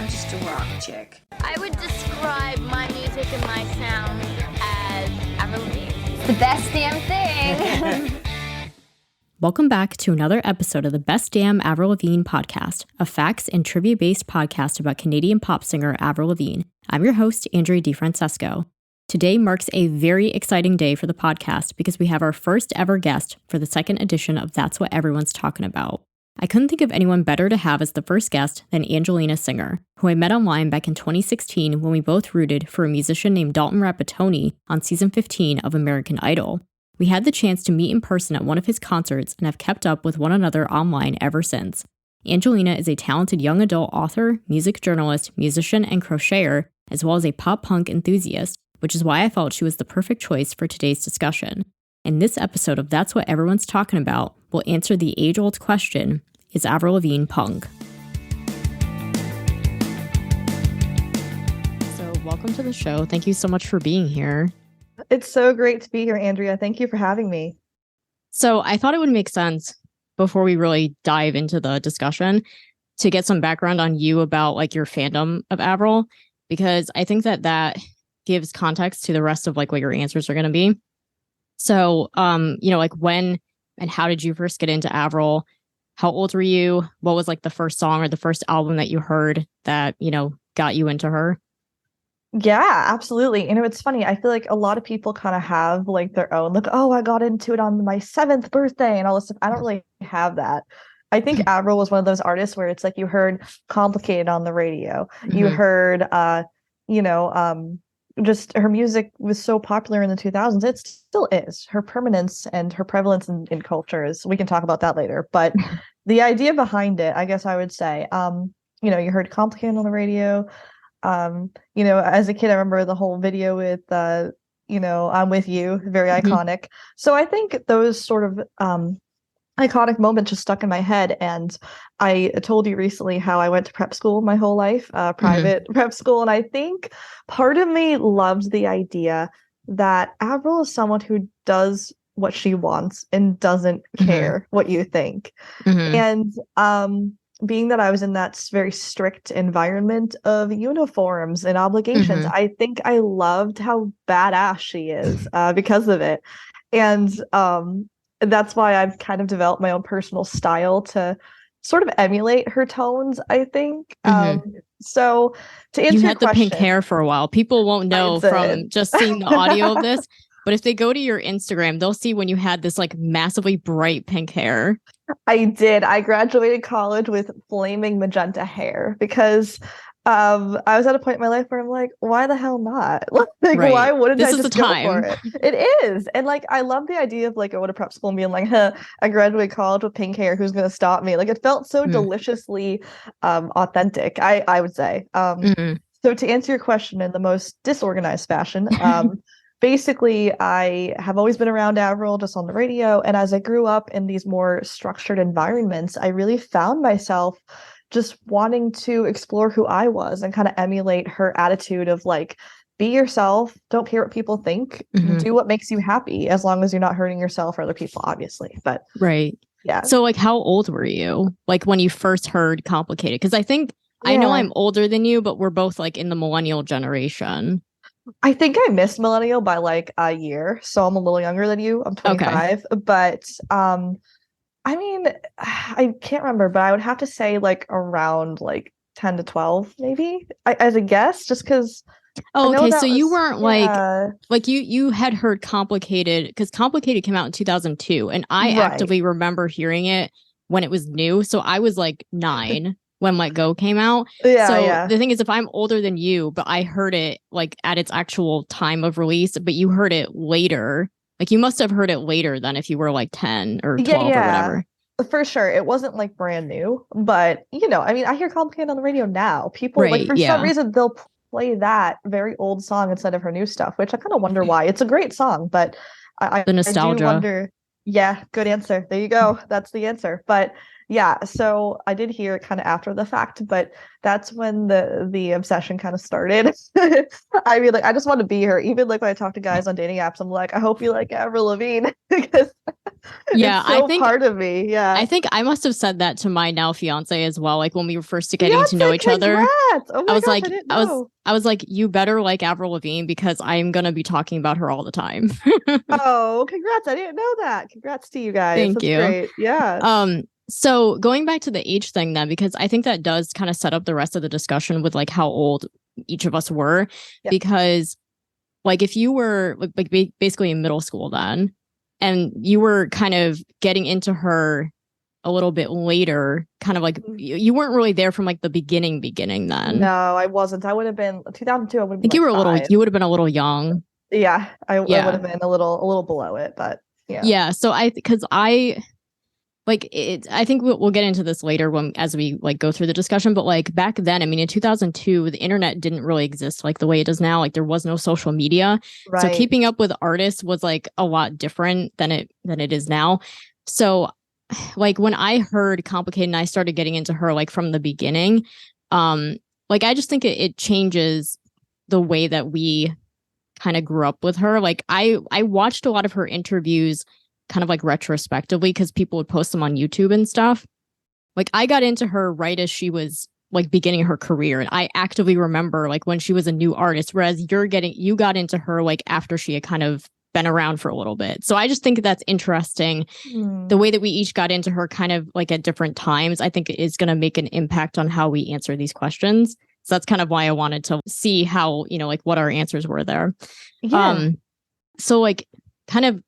I'm just a rock chick. I would describe my music and my sound as Avril Lavigne. It's the best damn thing. Welcome back to another episode of the Best Damn Avril Lavigne podcast, a facts and trivia-based podcast about Canadian pop singer Avril Lavigne. I'm your host, Andrea DiFrancesco. Today marks a very exciting day for the podcast because we have our first ever guest for the second edition of That's What Everyone's Talking About. I couldn't think of anyone better to have as the first guest than Angelina Singer, who I met online back in 2016 when we both rooted for a musician named Dalton Rappattoni on season 15 of American Idol. We had the chance to meet in person at one of his concerts and have kept up with one another online ever since. Angelina is a talented young adult author, music journalist, musician, and crocheter, as well as a pop punk enthusiast, which is why I felt she was the perfect choice for today's discussion. In this episode of That's What Everyone's Talking About, we'll answer the age-old question, is Avril Lavigne punk? So welcome to the show. Thank you so much for being here. It's so great to be here, Andrea. Thank you for having me. So I thought it would make sense before we really dive into the discussion to get some background on you about like your fandom of Avril, because I think that gives context to the rest of like what your answers are going to be. So, like when and how did you first get into Avril? How old were you? What was like the first song or the first album that you heard that, got you into her? Yeah, absolutely. It's funny. I feel like a lot of people kind of have like their own, like, oh, I got into it on my 7th birthday and all this stuff. I don't really have that. I think Avril was one of those artists where it's like you heard Complicated on the radio. Mm-hmm. You heard, just her music was so popular in the 2000s. It still is. Her permanence and her prevalence in cultures. We can talk about that later. But the idea behind it, I guess I would say, you heard Complicated on the radio. As a kid, I remember the whole video with, I'm With You, very iconic. So I think those sort of iconic moments just stuck in my head. And I told you recently how I went to prep school my whole life, private prep school. And I think part of me loved the idea that Avril is someone who does what she wants and doesn't care what you think. And being that I was in that very strict environment of uniforms and obligations, I think I loved how badass she is because of it. And that's why I've kind of developed my own personal style to sort of emulate her tones, I think. So to answer you your had question, the pink hair for a while. People won't know from just seeing the audio of this, but if they go to your Instagram, they'll see when you had this like massively bright pink hair. I did. I graduated college with flaming magenta hair because I was at a point in my life where I'm like, why the hell not? Why wouldn't I just go for it? It is. And like, I love the idea of like, I went to prep school and being like, I graduated college with pink hair. Who's going to stop me? Like, it felt so deliciously authentic, I would say. So to answer your question in the most disorganized fashion, basically, I have always been around Avril just on the radio. And as I grew up in these more structured environments, I really found myself just wanting to explore who I was and kind of emulate her attitude of like, be yourself, don't care what people think, do what makes you happy, as long as you're not hurting yourself or other people, obviously. But right. Yeah. So like, how old were you? Like when you first heard Complicated? Because I think, I know I'm older than you, but we're both like in the millennial generation. I think I missed millennial by like a year. So I'm a little younger than you. I'm 25. Okay. But I mean, I can't remember, but I would have to say like around like 10 to 12, maybe, as a guess, just because. Oh, okay. So you weren't like you had heard Complicated, because Complicated came out in 2002, and I actively remember hearing it when it was new. So I was like 9 when Let Go came out. The thing is, if I'm older than you, but I heard it like at its actual time of release, but you heard it later. Like, you must have heard it later than if you were like 10 or 12 or whatever. For sure. It wasn't like brand new, but I mean, I hear Complicated on the radio now. People like for some reason they'll play that very old song instead of her new stuff, which I kind of wonder why. It's a great song, but the nostalgia. I do wonder. Yeah, good answer. There you go. That's the answer. But yeah, so I did hear it kind of after the fact, but that's when the obsession kind of started. I mean, like, I just want to be her. Even like when I talk to guys on dating apps, I'm like, I hope you like Avril Lavigne because Yeah, It's so part of me. Yeah. I think I must have said that to my now fiance as well. Like when we were first getting to know Beyonce, each other, congrats! Oh I my was gosh, like, I didn't know. I was like, you better like Avril Lavigne because I'm gonna be talking about her all the time. Oh, congrats. I didn't know that. Congrats to you guys. Thank That's you. great. Yeah. So going back to the age thing then, because I think that does kind of set up the rest of the discussion with like how old each of us were, Yep. because like if you were basically in middle school then, and you were kind of getting into her a little bit later, kind of like you weren't really there from like the beginning then. No, I wasn't. I would have been 2002. I would have I think been you were like a little, 5. you would have been a little young. Yeah, I would Yeah. have been a little below it, but yeah. Yeah. So because I like it, I think we'll get into this later as we like go through the discussion. But like back then, I mean, in 2002, the internet didn't really exist like the way it does now. Like there was no social media, so Right. keeping up with artists was like a lot different than it is now. So like when I heard Complicated and I started getting into her like from the beginning, like I just think it changes the way that we kind of grew up with her. Like I watched a lot of her interviews kind of like retrospectively because people would post them on YouTube and stuff. Like I got into her right as she was like beginning her career, and I actively remember like when she was a new artist, whereas you got into her like after she had kind of been around for a little bit. So I just think that's interesting. The way that we each got into her kind of like at different times, I think is going to make an impact on how we answer these questions. So that's kind of why I wanted to see how, like what our answers were there. Yeah. So like kind of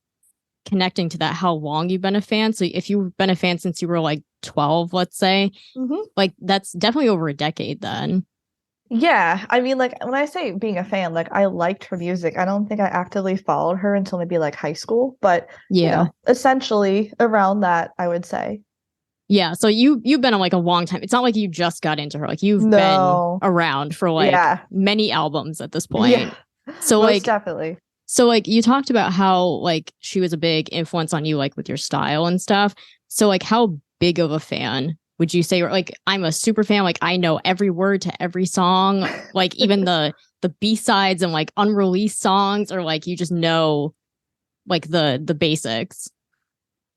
connecting to that, how long you've been a fan. So if you've been a fan since you were like 12, let's say, like that's definitely over a decade then. Yeah, I mean, like when I say being a fan, like I liked her music. I don't think I actively followed her until maybe like high school, but essentially around that, I would say. Yeah, so you've been on like a long time. It's not like you just got into her. Like you've been around for like many albums at this point. Yeah, so most like definitely. So like you talked about how like she was a big influence on you like with your style and stuff. So like how big of a fan would you say? Or like I'm a super fan, like I know every word to every song, like even the B-sides and like unreleased songs, or like you just know like the basics?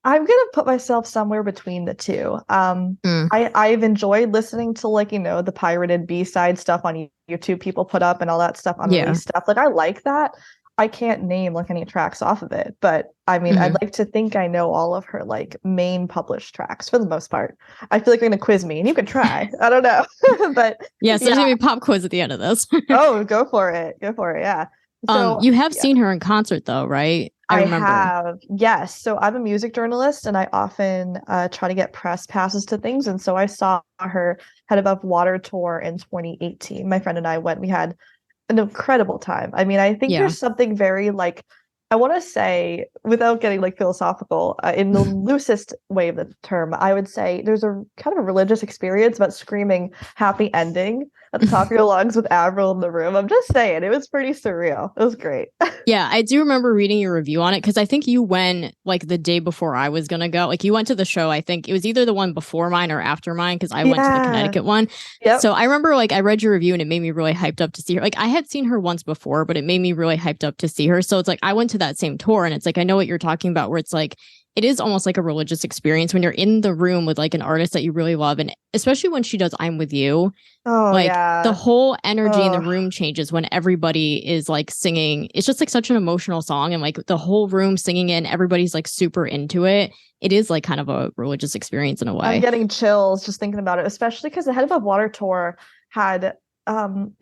I'm gonna put myself somewhere between the two. I've enjoyed listening to like, the pirated B-side stuff on YouTube people put up and all that stuff, unreleased stuff. Like I like that. I can't name like any tracks off of it, but I mean, I'd like to think I know all of her like main published tracks for the most part. I feel like you're gonna quiz me, and you can try. I don't know, but so there's gonna be a pop quiz at the end of this. Oh, go for it! Go for it! Yeah. So you have seen her in concert though, right? I have, yes. So I'm a music journalist, and I often try to get press passes to things. And so I saw her Head Above Water tour in 2018. My friend and I went. We had an incredible time. I mean, I think there's something very like, I want to say, without getting like philosophical, in the loosest way of the term, I would say there's a kind of a religious experience about screaming happy ending at the top of your lungs with Avril in the room. I'm just saying, it was pretty surreal. It was great. Yeah, I do remember reading your review on it because I think you went like the day before I was gonna go. Like you went to the show. I think it was either the one before mine or after mine because I went to the Connecticut one. Yep. So I remember like I read your review and it made me really hyped up to see her. Like I had seen her once before, but it made me really hyped up to see her. So it's like I went to that same tour, and it's like I know what you're talking about, where it's like it is almost like a religious experience when you're in the room with like an artist that you really love, and especially when she does I'm With You. Oh, like the whole energy in the room changes when everybody is like singing. It's just like such an emotional song, and like the whole room singing it and everybody's like super into it. It is like kind of a religious experience in a way. I'm getting chills just thinking about it, especially because the Head Above Water tour had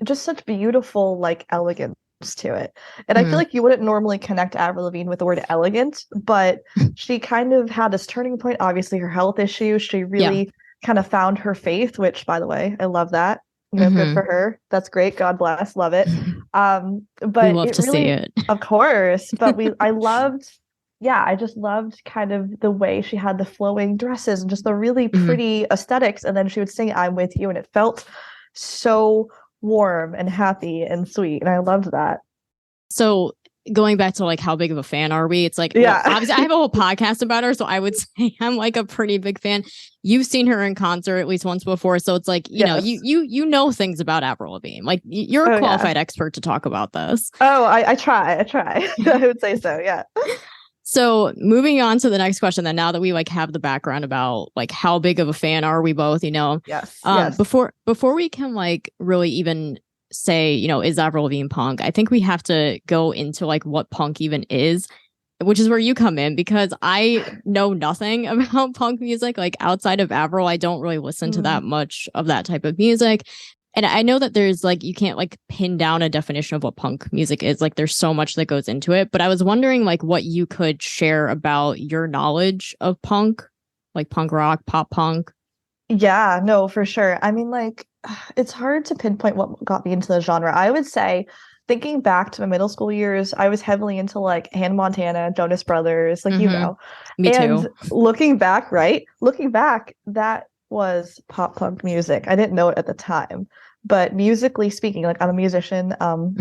just such beautiful like elegance to it. And I feel like you wouldn't normally connect Avril Lavigne with the word elegant, but she kind of had this turning point. Obviously her health issues, she really kind of found her faith, which by the way, I love that. Good for her. That's great. God bless. Love it. But we love to see it. Of course. But I just loved kind of the way she had the flowing dresses and just the really pretty aesthetics. And then she would sing I'm With You, and it felt so warm and happy and sweet, and I loved that. So going back to like how big of a fan are we? It's like well, obviously I have a whole podcast about her, so I would say I'm like a pretty big fan. You've seen her in concert at least once before, so it's like you know you know things about Avril Lavigne. Like you're a qualified expert to talk about this. I try. I would say so. Yeah. So moving on to the next question then, now that we like have the background about like how big of a fan are we both, Yes. Yes. Before we can like really even say, is Avril Lavigne punk? I think we have to go into like what punk even is, which is where you come in, because I know nothing about punk music. Like outside of Avril, I don't really listen to that much of that type of music. And I know that there's like, you can't like pin down a definition of what punk music is. Like there's so much that goes into it. But I was wondering like what you could share about your knowledge of punk, like punk rock, pop punk. Yeah, no, for sure. I mean, like, it's hard to pinpoint what got me into the genre. I would say, thinking back to my middle school years, I was heavily into like Hannah Montana, Jonas Brothers, like, Me And too. looking back, that was pop punk music. I didn't know it at the time. But musically speaking, like I'm a musician,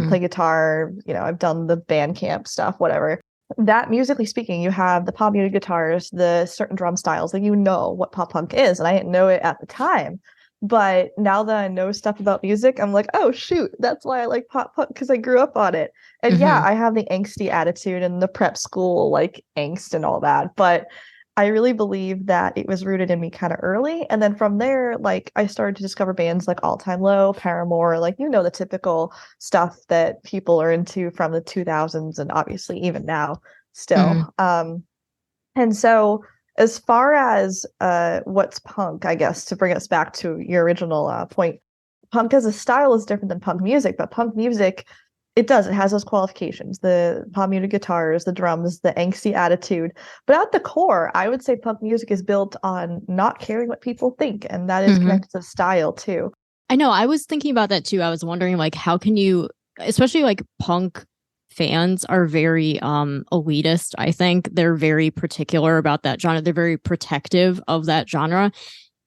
play guitar, I've done the band camp stuff, whatever. That musically speaking, you have the pop muted guitars, the certain drum styles, like what pop punk is. And I didn't know it at the time. But now that I know stuff about music, I'm like, oh shoot, that's why I like pop punk, because I grew up on it. And yeah, I have the angsty attitude and the prep school like angst and all that. But I really believe that it was rooted in me kind of early. And then from there, like I started to discover bands like All Time Low, Paramore, like, the typical stuff that people are into from the 2000s and obviously even now still. And so as far as what's punk, I guess, to bring us back to your original point, punk as a style is different than punk music, but punk music, it has those qualifications, the pop muted guitars, the drums, the angsty attitude. But at the core, I would say punk music is built on not caring what people think, and that is connected to style too. I know. I was thinking about that too. I was wondering, like, how can you, especially like punk fans are very elitist. I think they're very particular about that genre. They're very protective of that genre.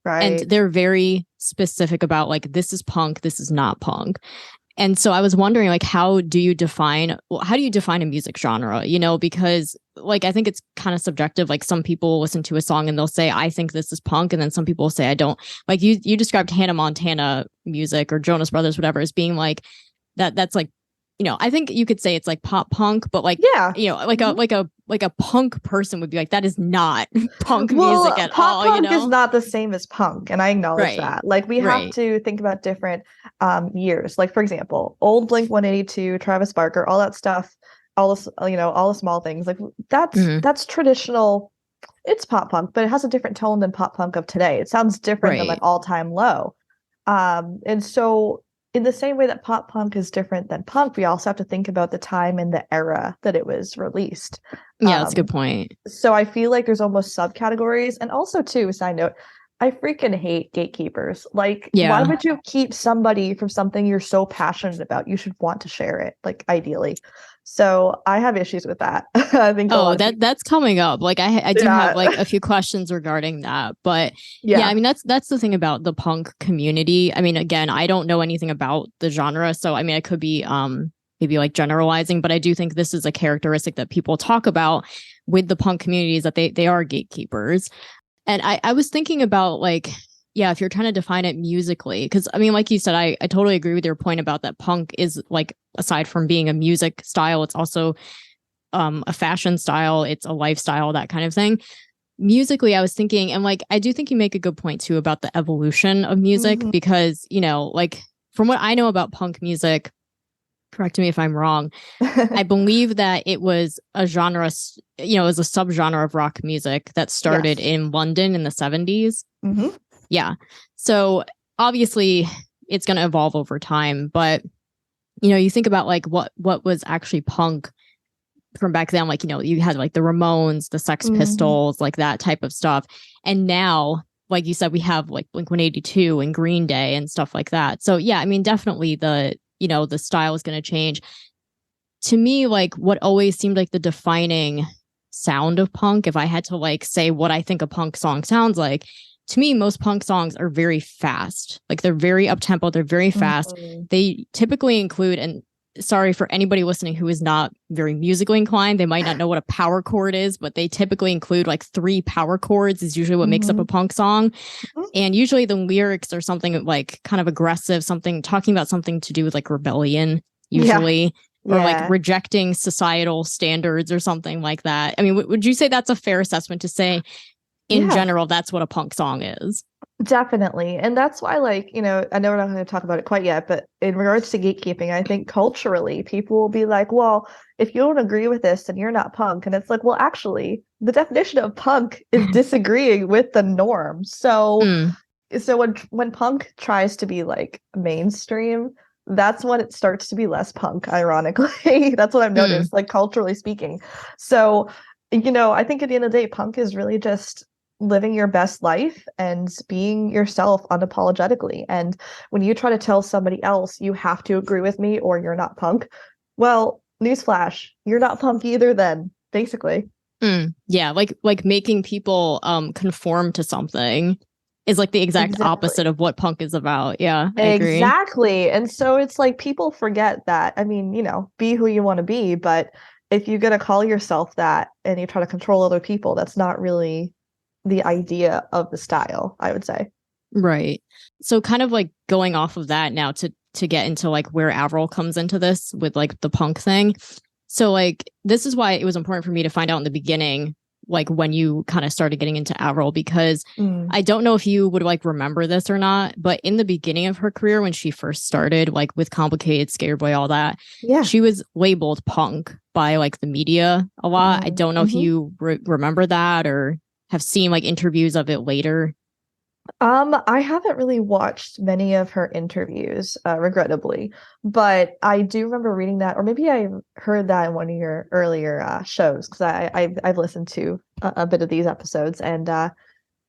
Right. And they're very specific about like, this is punk, this is not punk. And so I was wondering, like, how do you define a music genre? Because like, I think it's kind of subjective. Like some people listen to a song and they'll say, I think this is punk. And then some people say, I don't. Like you described Hannah Montana music or Jonas Brothers, whatever, as being like that's like, I think you could say it's like pop punk, but like, like a punk person would be like, that is not punk music at all. Punk is not the same as punk, and I acknowledge that. Like we have Right. to think about different years. Like for example, old Blink-182, Travis Barker, all that stuff, all the small things. Like that's traditional. It's pop punk, but it has a different tone than pop punk of today. It sounds different than like All Time Low. And so in the same way that pop punk is different than punk, we also have to think about the time and the era that it was released. Yeah, that's a good point. So I feel like there's almost subcategories. And also, too, side note, I freaking hate gatekeepers. Like, why would you keep somebody from something you're so passionate about? You should want to share it, like, ideally. So I have issues with that. I think. That's coming up. Like I do have like a few questions regarding that, but I mean that's the thing about the punk community. I mean, again, I don't know anything about the genre, so I mean, I could be maybe like generalizing, but I do think this is a characteristic that people talk about with the punk communities, that they are gatekeepers. And I was thinking about like, if you're trying to define it musically, because I mean, like you said, I totally agree with your point about that punk is like, aside from being a music style, it's also a fashion style, it's a lifestyle, that kind of thing. Musically, I was thinking, and like, I do think you make a good point too about the evolution of music, because, like from what I know about punk music, correct me if I'm wrong, I believe that it was a genre, it was a subgenre of rock music that started in London in the 70s. Yeah. So obviously it's going to evolve over time, but you think about like what was actually punk from back then, like, you had like the Ramones, the Sex Pistols, like that type of stuff. And now, like you said, we have like Blink-182 and Green Day and stuff like that. So yeah, I mean, definitely the style is going to change. To me, like what always seemed like the defining sound of punk, if I had to like say what I think a punk song sounds like, to me, most punk songs are very fast. Like they're very up-tempo, they're very fast. They typically include, and sorry for anybody listening who is not very musically inclined, they might not know what a power chord is, but they typically include like 3 power chords is usually what makes up a punk song. And usually the lyrics are something like kind of aggressive, something talking about something to do with like rebellion, usually. or like Yeah. rejecting societal standards or something like that. I mean, would you say that's a fair assessment to say in Yeah. general, that's what a punk song is? Definitely. And that's why, like, I know we're not going to talk about it quite yet, but in regards to gatekeeping, I think culturally people will be like, well, if you don't agree with this, then you're not punk. And it's like, well, actually, the definition of punk is disagreeing with the norm. So Mm, so when punk tries to be like mainstream, that's when it starts to be less punk, ironically. That's what I've mm. noticed, like culturally speaking. So, I think at the end of the day, punk is really just living your best life and being yourself unapologetically. And when you try to tell somebody else you have to agree with me or you're not punk, well, newsflash, you're not punk either then, basically. Yeah, like making people conform to something is like the exact Exactly. opposite of what punk is about. Yeah, I agree. Exactly. And so it's like people forget that. I mean, be who you want to be, but if you're gonna call yourself that and you try to control other people, that's not really the idea of the style, I would say. Right. So kind of like going off of that now to get into like where Avril comes into this with like the punk thing. So like this is why it was important for me to find out in the beginning, like when you kind of started getting into Avril, because Mm. I don't know if you would like remember this or not, but in the beginning of her career, when she first started, like with Complicated, Skater Boy, all that, Yeah. she was labeled punk by like the media a lot. I don't know if you remember that or have seen like interviews of it later. I haven't really watched many of her interviews, regrettably, but I do remember reading that, or maybe I heard that in one of your earlier shows, because I've listened to a bit of these episodes, and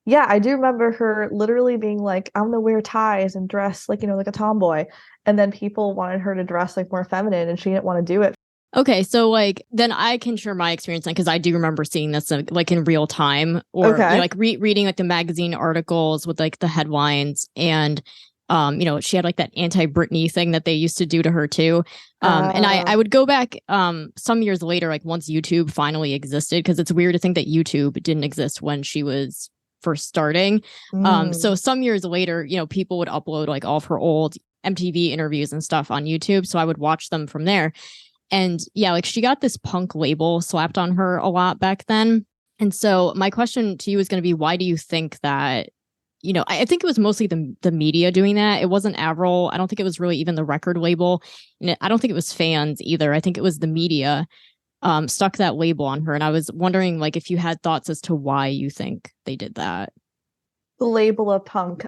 yeah, I do remember her literally being like, I'm gonna wear ties and dress like, like a tomboy, and then people wanted her to dress like more feminine, and she didn't want to do it. Okay, so like then I can share my experience then because I do remember seeing this like in real time, or Okay. like reading like the magazine articles with like the headlines, and she had like that anti-Britney thing that they used to do to her too. And I would go back some years later, like once YouTube finally existed, because it's weird to think that YouTube didn't exist when she was first starting. So some years later, people would upload like all of her old MTV interviews and stuff on YouTube, so I would watch them from there. And yeah, like she got this punk label slapped on her a lot back then. And so my question to you is going to be, why do you think that, I think it was mostly the media doing that. It wasn't Avril. I don't think it was really even the record label. And I don't think it was fans either. I think it was the media stuck that label on her. And I was wondering like if you had thoughts as to why you think they did that. The label of punk.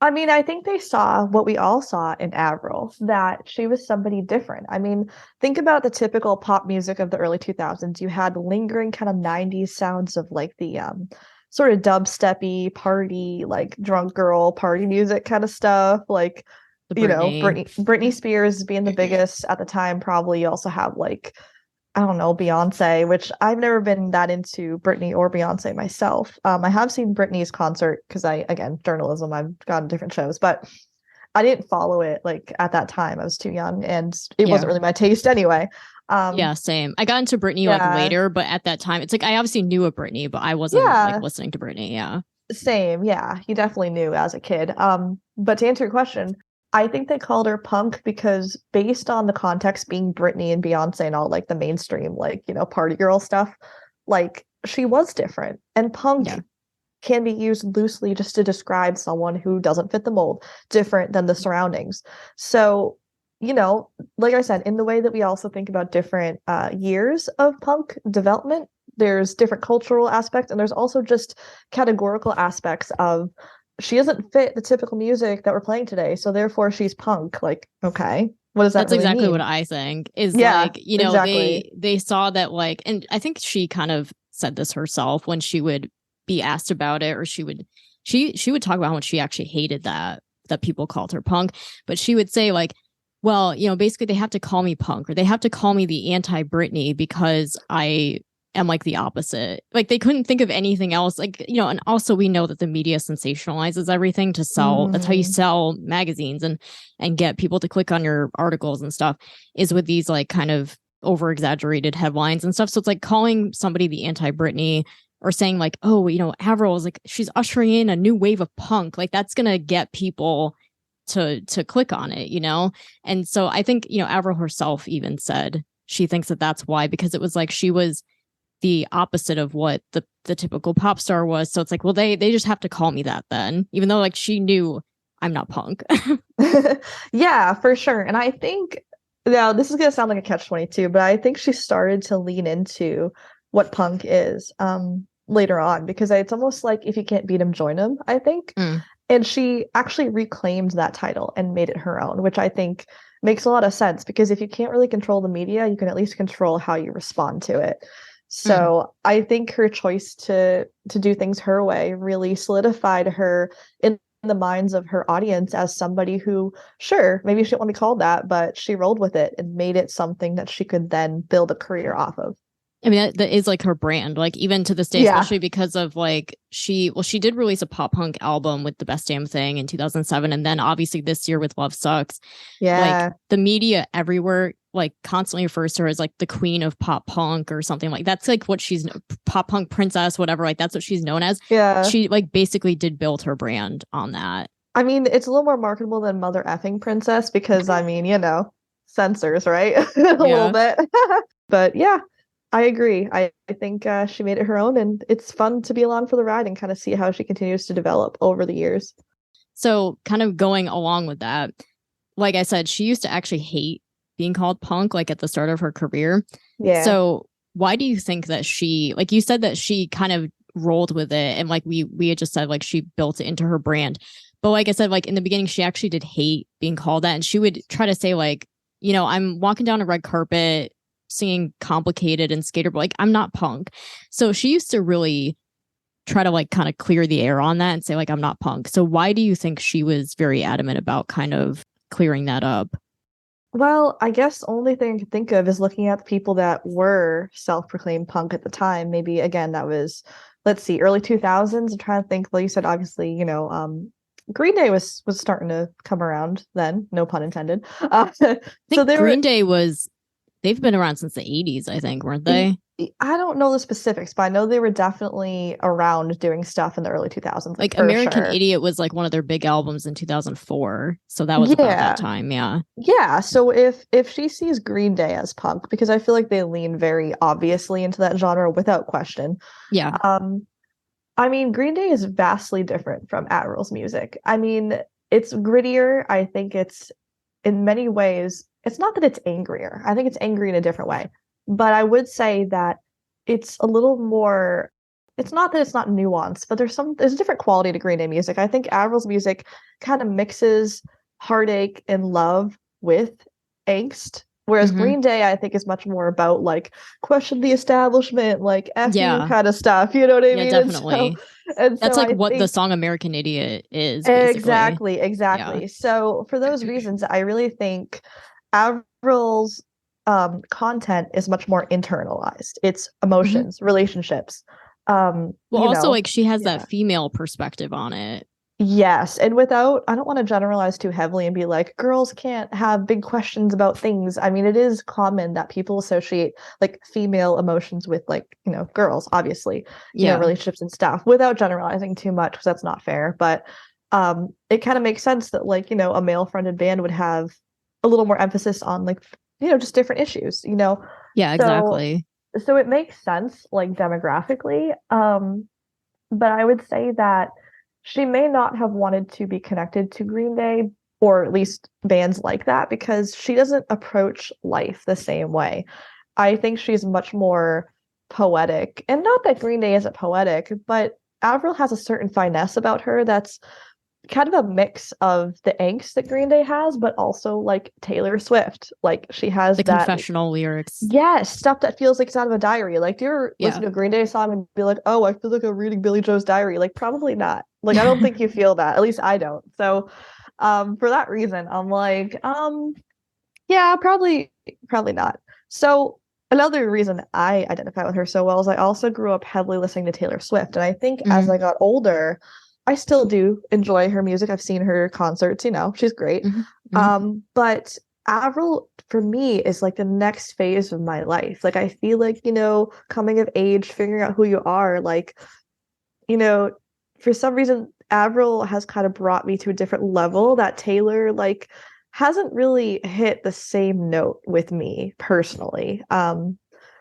I mean, I think they saw what we all saw in Avril, that she was somebody different. I mean, think about the typical pop music of the early 2000s. You had lingering kind of 90s sounds of like the sort of dubsteppy party, like drunk girl party music kind of stuff. Like, Britney Spears being the biggest at the time, probably. You also have like, I don't know, Beyonce, which I've never been that into Britney or Beyonce myself. I have seen Britney's concert because again, journalism, I've gone to different shows, but I didn't follow it like at that time. I was too young and it wasn't really my taste anyway. Yeah, same. I got into Britney like later, but at that time, it's like I obviously knew of Britney, but I wasn't like listening to Britney. Yeah. Same. Yeah. You definitely knew as a kid. But to answer your question, I think they called her punk because based on the context being Britney and Beyonce and all like the mainstream, like, party girl stuff, like she was different. And punk can be used loosely just to describe someone who doesn't fit the mold, different than the surroundings. So, like I said, in the way that we also think about different years of punk development, there's different cultural aspects, and there's also just categorical aspects of she doesn't fit the typical music that we're playing today, so therefore she's punk. Like, okay, what does that That's really exactly mean? what I think is like, exactly. they saw that like, and I think she kind of said this herself when she would be asked about it, or she would talk about how much she actually hated that people called her punk, but she would say like, well, basically they have to call me punk, or they have to call me the anti-Britney because I am like the opposite. Like they couldn't think of anything else. Like, and also we know that the media sensationalizes everything to sell. That's how you sell magazines and get people to click on your articles and stuff, is with these like kind of over exaggerated headlines and stuff. So it's like calling somebody the anti-Britney, or saying like, oh, Avril is like, she's ushering in a new wave of punk. Like that's going to get people to click on it, you know? And so I think, you know, Avril herself even said she thinks that that's why, because it was like she was the opposite of what the typical pop star was. So it's like, well, they just have to call me that then, even though like she knew I'm not punk. Yeah, for sure. And I think now this is gonna sound like a catch-22, but I think she started to lean into what punk is later on, because it's almost like if you can't beat him, join him, I think. And she actually reclaimed that title and made it her own, which I think makes a lot of sense, because if you can't really control the media, you can at least control how you respond to it. So I think her choice to do things her way really solidified her in the minds of her audience as somebody who, sure, maybe she didn't want to be called that, but she rolled with it and made it something that she could then build a career off of. I mean, that is like her brand, like even to this day, especially because of like she did release a pop punk album with The Best Damn Thing in 2007. And then obviously this year with Love Sucks. Yeah. Like the media everywhere, like constantly refers to her as like the queen of pop punk or something like that's like what she's pop punk princess, whatever. Like that's what she's known as. Yeah. She like basically did build her brand on that. I mean, it's a little more marketable than Mother Effing Princess because, I mean, you know, censors, right? A little bit. But yeah. I agree. I think she made it her own, and it's fun to be along for the ride and kind of see how she continues to develop over the years. So kind of going along with that, like I said, she used to actually hate being called punk, like at the start of her career. Yeah. So why do you think that she, like you said that she kind of rolled with it, and like we had just said, like she built it into her brand. But like I said, like in the beginning, she actually did hate being called that, and she would try to say like, you know, I'm walking down a red carpet singing Complicated and Skater, but like I'm not punk. So she used to really try to like kind of clear the air on that and say like I'm not punk. So why do you think she was very adamant about kind of clearing that up? Well, I guess the only thing I can think of is looking at the people that were self-proclaimed punk at the time. Maybe again that was, let's see, early 2000s. I'm trying to think. Well, you said obviously, you know, Green Day was starting to come around then, no pun intended. I think Green Day was, they've been around since the 80s, I think, weren't they? I don't know the specifics, but I know they were definitely around doing stuff in the early 2000s. Like American Idiot was like one of their big albums in 2004. So that was about that time, yeah. Yeah, so if she sees Green Day as punk, because I feel like they lean very obviously into that genre without question. Yeah. I mean, Green Day is vastly different from Avril's music. I mean, it's grittier. I think it's, in many ways, it's not that it's angrier. I think it's angry in a different way. But I would say that it's a little more, it's not that it's not nuanced, but there's a different quality to Green Day music. I think Avril's music kind of mixes heartache and love with angst. Whereas Green Day, I think, is much more about like question the establishment, like F you kind of stuff. You know what I mean? Yeah, definitely. And that's so like what the song American Idiot is. Basically. Exactly. Yeah. So for those reasons, I really think Avril's content is much more internalized. It's emotions, relationships. Well, also like she has that female perspective on it. Yes. And without, I don't want to generalize too heavily and be like, girls can't have big questions about things. I mean, it is common that people associate like female emotions with like, you know, girls, obviously, you know, relationships and stuff, without generalizing too much, because that's not fair. But it kind of makes sense that like, you know, a male fronted band would have a little more emphasis on like, you know, just different issues, you know? Yeah, exactly. So it makes sense like demographically. But I would say that she may not have wanted to be connected to Green Day, or at least bands like that, because she doesn't approach life the same way. I think she's much more poetic. And not that Green Day isn't poetic, but Avril has a certain finesse about her that's kind of a mix of the angst that Green Day has, but also like Taylor Swift. Like she has the confessional lyrics. Yes, stuff that feels like it's out of a diary. Like, do you ever listen to a Green Day song and be like, oh, I feel like I'm reading Billy Joe's diary? Like, probably not. Like, I don't think you feel that. At least I don't. So for that reason, I'm like, yeah, probably not. So another reason I identify with her so well is I also grew up heavily listening to Taylor Swift. And I think as I got older, I still do enjoy her music. I've seen her concerts, you know, she's great. But Avril, for me, is like the next phase of my life. Like, I feel like, you know, coming of age, figuring out who you are, like, you know, for some reason, Avril has kind of brought me to a different level that Taylor like hasn't really hit the same note with me personally.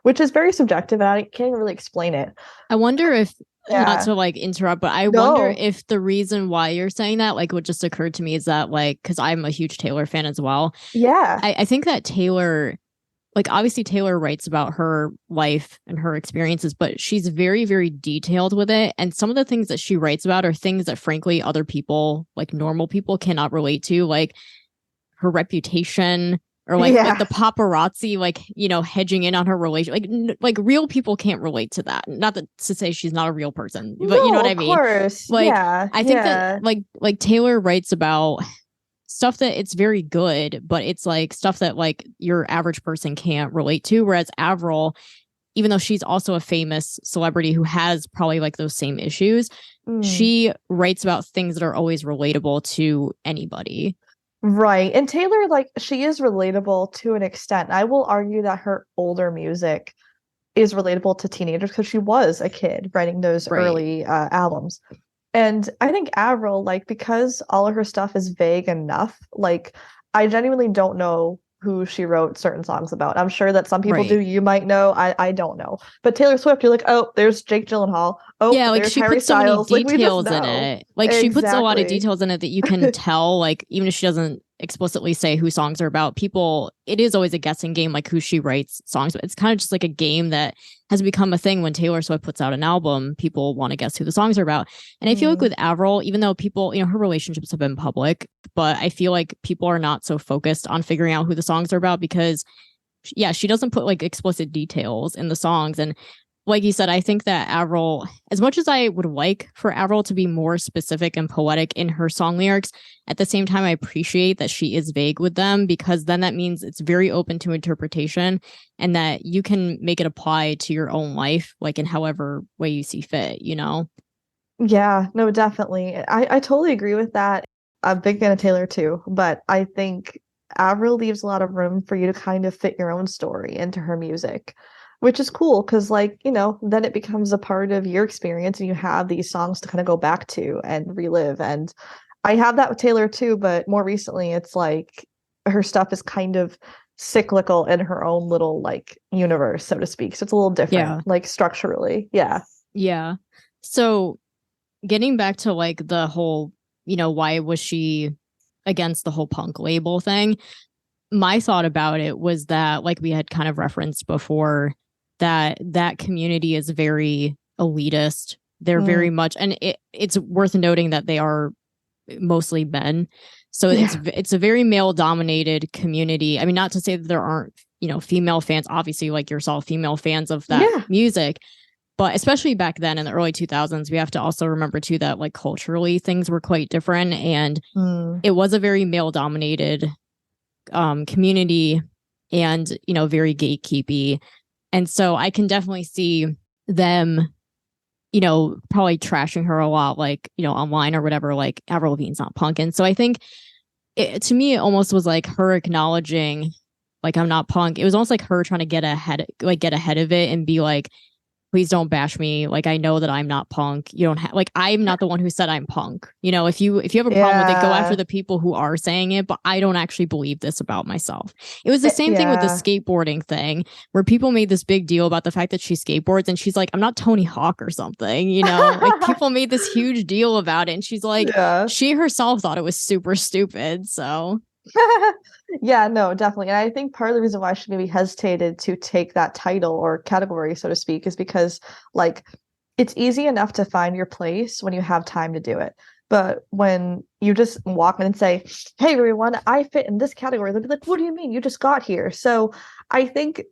Which is very subjective and I can't even really explain it. I wonder if, not Yeah. to like interrupt, but I wonder if the reason why you're saying that, like what just occurred to me is that like, because I'm a huge Taylor fan as well. Yeah. I think that Taylor, like obviously Taylor writes about her life and her experiences, but she's very, very detailed with it. And some of the things that she writes about are things that frankly other people, like normal people, cannot relate to, like her reputation or like the paparazzi, like, you know, hedging in on her relation. Like real people can't relate to that. Not that to say she's not a real person, but you know what I mean? Of course. Like, Yeah. I think that like Taylor writes about stuff that it's very good, but it's like stuff that like your average person can't relate to. Whereas Avril, even though she's also a famous celebrity who has probably like those same issues, she writes about things that are always relatable to anybody. Right. And Taylor, like, she is relatable to an extent. I will argue that her older music is relatable to teenagers because she was a kid writing those early albums. And I think Avril, like, because all of her stuff is vague enough, like, I genuinely don't know who she wrote certain songs about. I'm sure that some people do. You might know. I don't know. But Taylor Swift, you're like, oh, there's Jake Gyllenhaal. Oh, yeah, like there's she Harry puts so many Styles. Like, we just details in know. it. Like she puts a lot of details in it that you can tell, like even if she doesn't explicitly say who songs are about, people, it is always a guessing game, like who she writes songs, but it's kind of just like a game that has become a thing. When Taylor Swift puts out an album, people want to guess who the songs are about. And I feel like with Avril, even though people, you know, her relationships have been public, but I feel like people are not so focused on figuring out who the songs are about because yeah, she doesn't put like explicit details in the songs. And like you said, I think that Avril, as much as I would like for Avril to be more specific and poetic in her song lyrics, at the same time, I appreciate that she is vague with them because then that means it's very open to interpretation and that you can make it apply to your own life, like in however way you see fit, you know? Yeah, no, definitely. I totally agree with that. I'm a big fan of Taylor too, but I think Avril leaves a lot of room for you to kind of fit your own story into her music, which is cool because, like, you know, then it becomes a part of your experience and you have these songs to kind of go back to and relive. And I have that with Taylor too, but more recently, it's like her stuff is kind of cyclical in her own little like universe, so to speak. So it's a little different, like structurally. Yeah. Yeah. So getting back to like the whole, you know, why was she against the whole punk label thing? My thought about it was that, like we had kind of referenced before, that community is very elitist. They're very much, and it's worth noting that they are mostly men. So it's a very male dominated community. I mean, not to say that there aren't, you know, female fans, obviously like yourself, female fans of that music. But especially back then in the early 2000s, we have to also remember too that like culturally things were quite different. And it was a very male dominated community and, you know, very gatekeepy. And so I can definitely see them, you know, probably trashing her a lot, like, you know, online or whatever, like Avril Lavigne's not punk. And so I think to me, it almost was like her acknowledging, like, I'm not punk. It was almost like her trying to get ahead of it and be like, please don't bash me. Like, I know that I'm not punk. You don't have, like, I'm not the one who said I'm punk. You know, if you have a problem with it, go after the people who are saying it, but I don't actually believe this about myself. It was the same thing with the skateboarding thing where people made this big deal about the fact that she skateboards and she's like, I'm not Tony Hawk or something, you know, like people made this huge deal about it. And she's like, she herself thought it was super stupid. So yeah, no, definitely. And I think part of the reason why she maybe hesitated to take that title or category, so to speak, is because like it's easy enough to find your place when you have time to do it. But when you just walk in and say, hey, everyone, I fit in this category, they'll be like, what do you mean? You just got here. So I think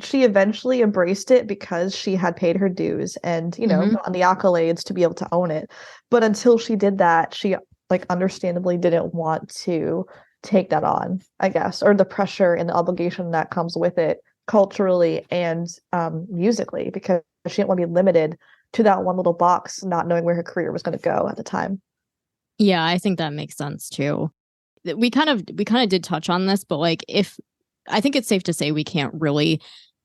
she eventually embraced it because she had paid her dues and, you know, on the accolades to be able to own it. But until she did that, she like understandably didn't want to take that on, I guess, or the pressure and the obligation that comes with it culturally and musically, because she didn't want to be limited to that one little box, not knowing where her career was going to go at the time. Yeah, I think that makes sense too. We kind of did touch on this, but like I think it's safe to say we can't really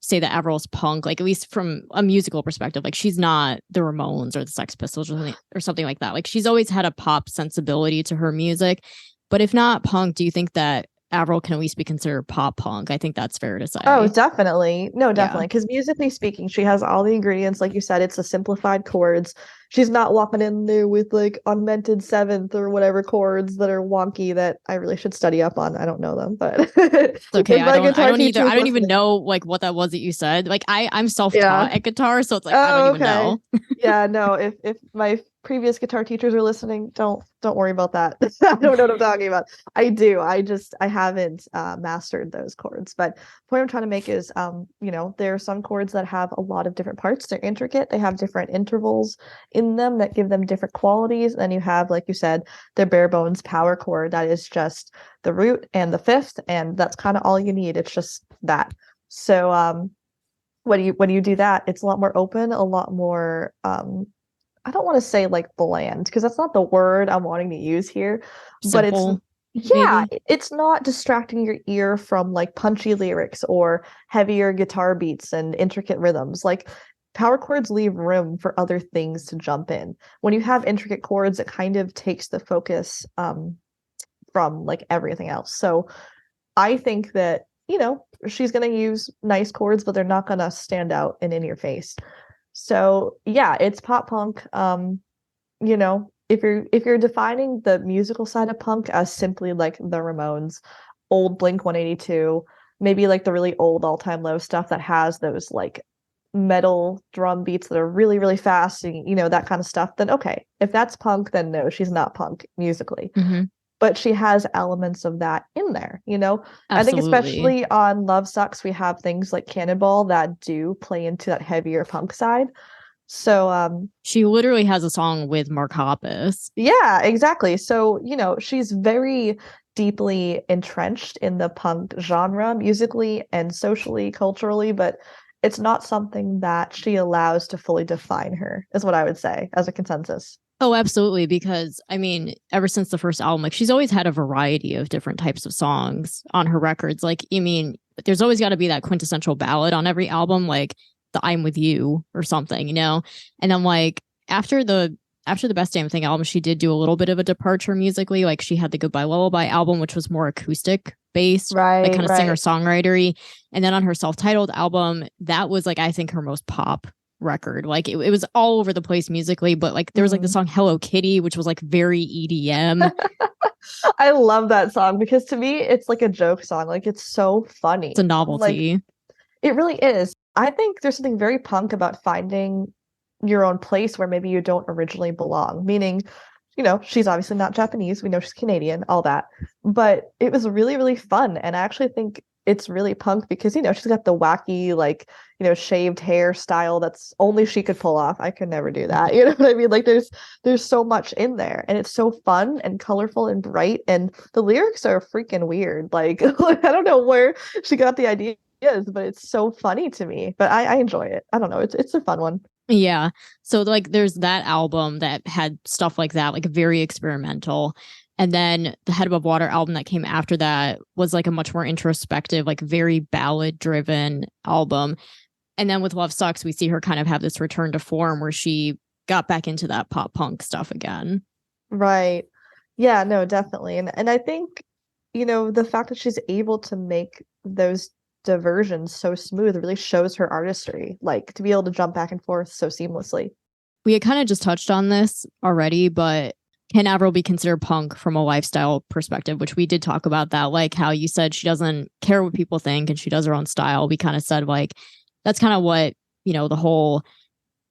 say that Avril's punk, like at least from a musical perspective. Like she's not the Ramones or the Sex Pistols or something like that. Like she's always had a pop sensibility to her music. But if not punk, do you think that Avril can at least be considered pop punk? I think that's fair to say. Oh, definitely. No, definitely. Because musically speaking, she has all the ingredients. Like you said, it's the simplified chords. She's not walking in there with like augmented seventh or whatever chords that are wonky that I really should study up on. I don't know them, but it's okay. I don't either. I don't even listening. know like what that was that you said. Like I'm self-taught Yeah. at guitar, so it's like I don't even know. Yeah, no, if my previous guitar teachers are listening, don't worry about that. I don't know what I'm talking about. I do. I haven't mastered those chords. But the point I'm trying to make is you know, there are some chords that have a lot of different parts. They're intricate. They have different intervals in them that give them different qualities. And then you have, like you said, the bare bones power chord that is just the root and the fifth, and that's kind of all you need. It's just that. So when you do that, it's a lot more open, a lot more I don't want to say like bland because that's not the word I'm wanting to use here, Simple, but yeah, maybe? it's not distracting your ear from like punchy lyrics or heavier guitar beats and intricate rhythms. Like power chords leave room for other things to jump in. When you have intricate chords, it kind of takes the focus from like everything else. So I think that, you know, she's going to use nice chords, but they're not going to stand out and in your face. So yeah, it's pop punk. You know, if you're defining the musical side of punk as simply like the Ramones, old Blink 182, maybe like the really old All Time Low stuff that has those like metal drum beats that are really, really fast and you know, that kind of stuff, then okay. If that's punk, then no, she's not punk musically. Mm-hmm. But she has elements of that in there, you know. Absolutely. I think especially on Love Sucks, we have things like Cannonball that do play into that heavier punk side. So she literally has a song with Mark Hoppus. yeah, exactly. So, you know, she's very deeply entrenched in the punk genre musically and socially, culturally, but it's not something that she allows to fully define her, is what I would say as a consensus. Oh, absolutely. Because I mean, ever since the first album, like she's always had a variety of different types of songs on her records. Like, I mean, there's always got to be that quintessential ballad on every album, like the I'm With You or something, you know? And then like after the Best Damn Thing album, she did do a little bit of a departure musically. Like she had the Goodbye Lullaby album, which was more acoustic based, like kind of singer-songwritery. And then on her self-titled album, that was like, I think her most pop record. Like it was all over the place musically, but like there was like the song Hello Kitty, which was like very EDM. I love that song because to me it's like a joke song. Like it's so funny. It's a novelty. Like, it really is. I think there's something very punk about finding your own place where maybe you don't originally belong. Meaning, you know, she's obviously not Japanese. We know she's Canadian, all that. But it was really, really fun. And I actually think it's really punk because, you know, she's got the wacky, like, you know, shaved hair style that's only she could pull off. I could never do that. You know what I mean? Like there's so much in there and it's so fun and colorful and bright. And the lyrics are freaking weird. Like, I don't know where she got the ideas, but it's so funny to me. But I enjoy it. I don't know. It's a fun one. Yeah. So like there's that album that had stuff like that, like very experimental. And then the Head Above Water album that came after that was like a much more introspective, like very ballad driven album. And then with Love Sucks, we see her kind of have this return to form where she got back into that pop punk stuff again. Right. Yeah, no, definitely. And I think, you know, the fact that she's able to make those diversions so smooth really shows her artistry, like to be able to jump back and forth so seamlessly. We had kind of just touched on this already, but can Avril be considered punk from a lifestyle perspective, which we did talk about that, like how you said she doesn't care what people think and she does her own style. We kind of said like, that's kind of what, you know, the whole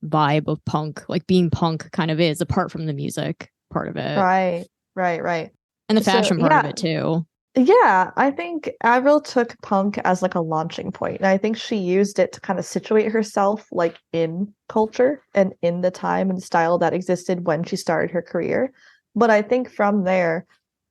vibe of punk, like being punk kind of is apart from the music part of it. Right. And the fashion part of it too. Yeah, I think Avril took punk as like a launching point, and I think she used it to kind of situate herself like in culture and in the time and style that existed when she started her career. But I think from there,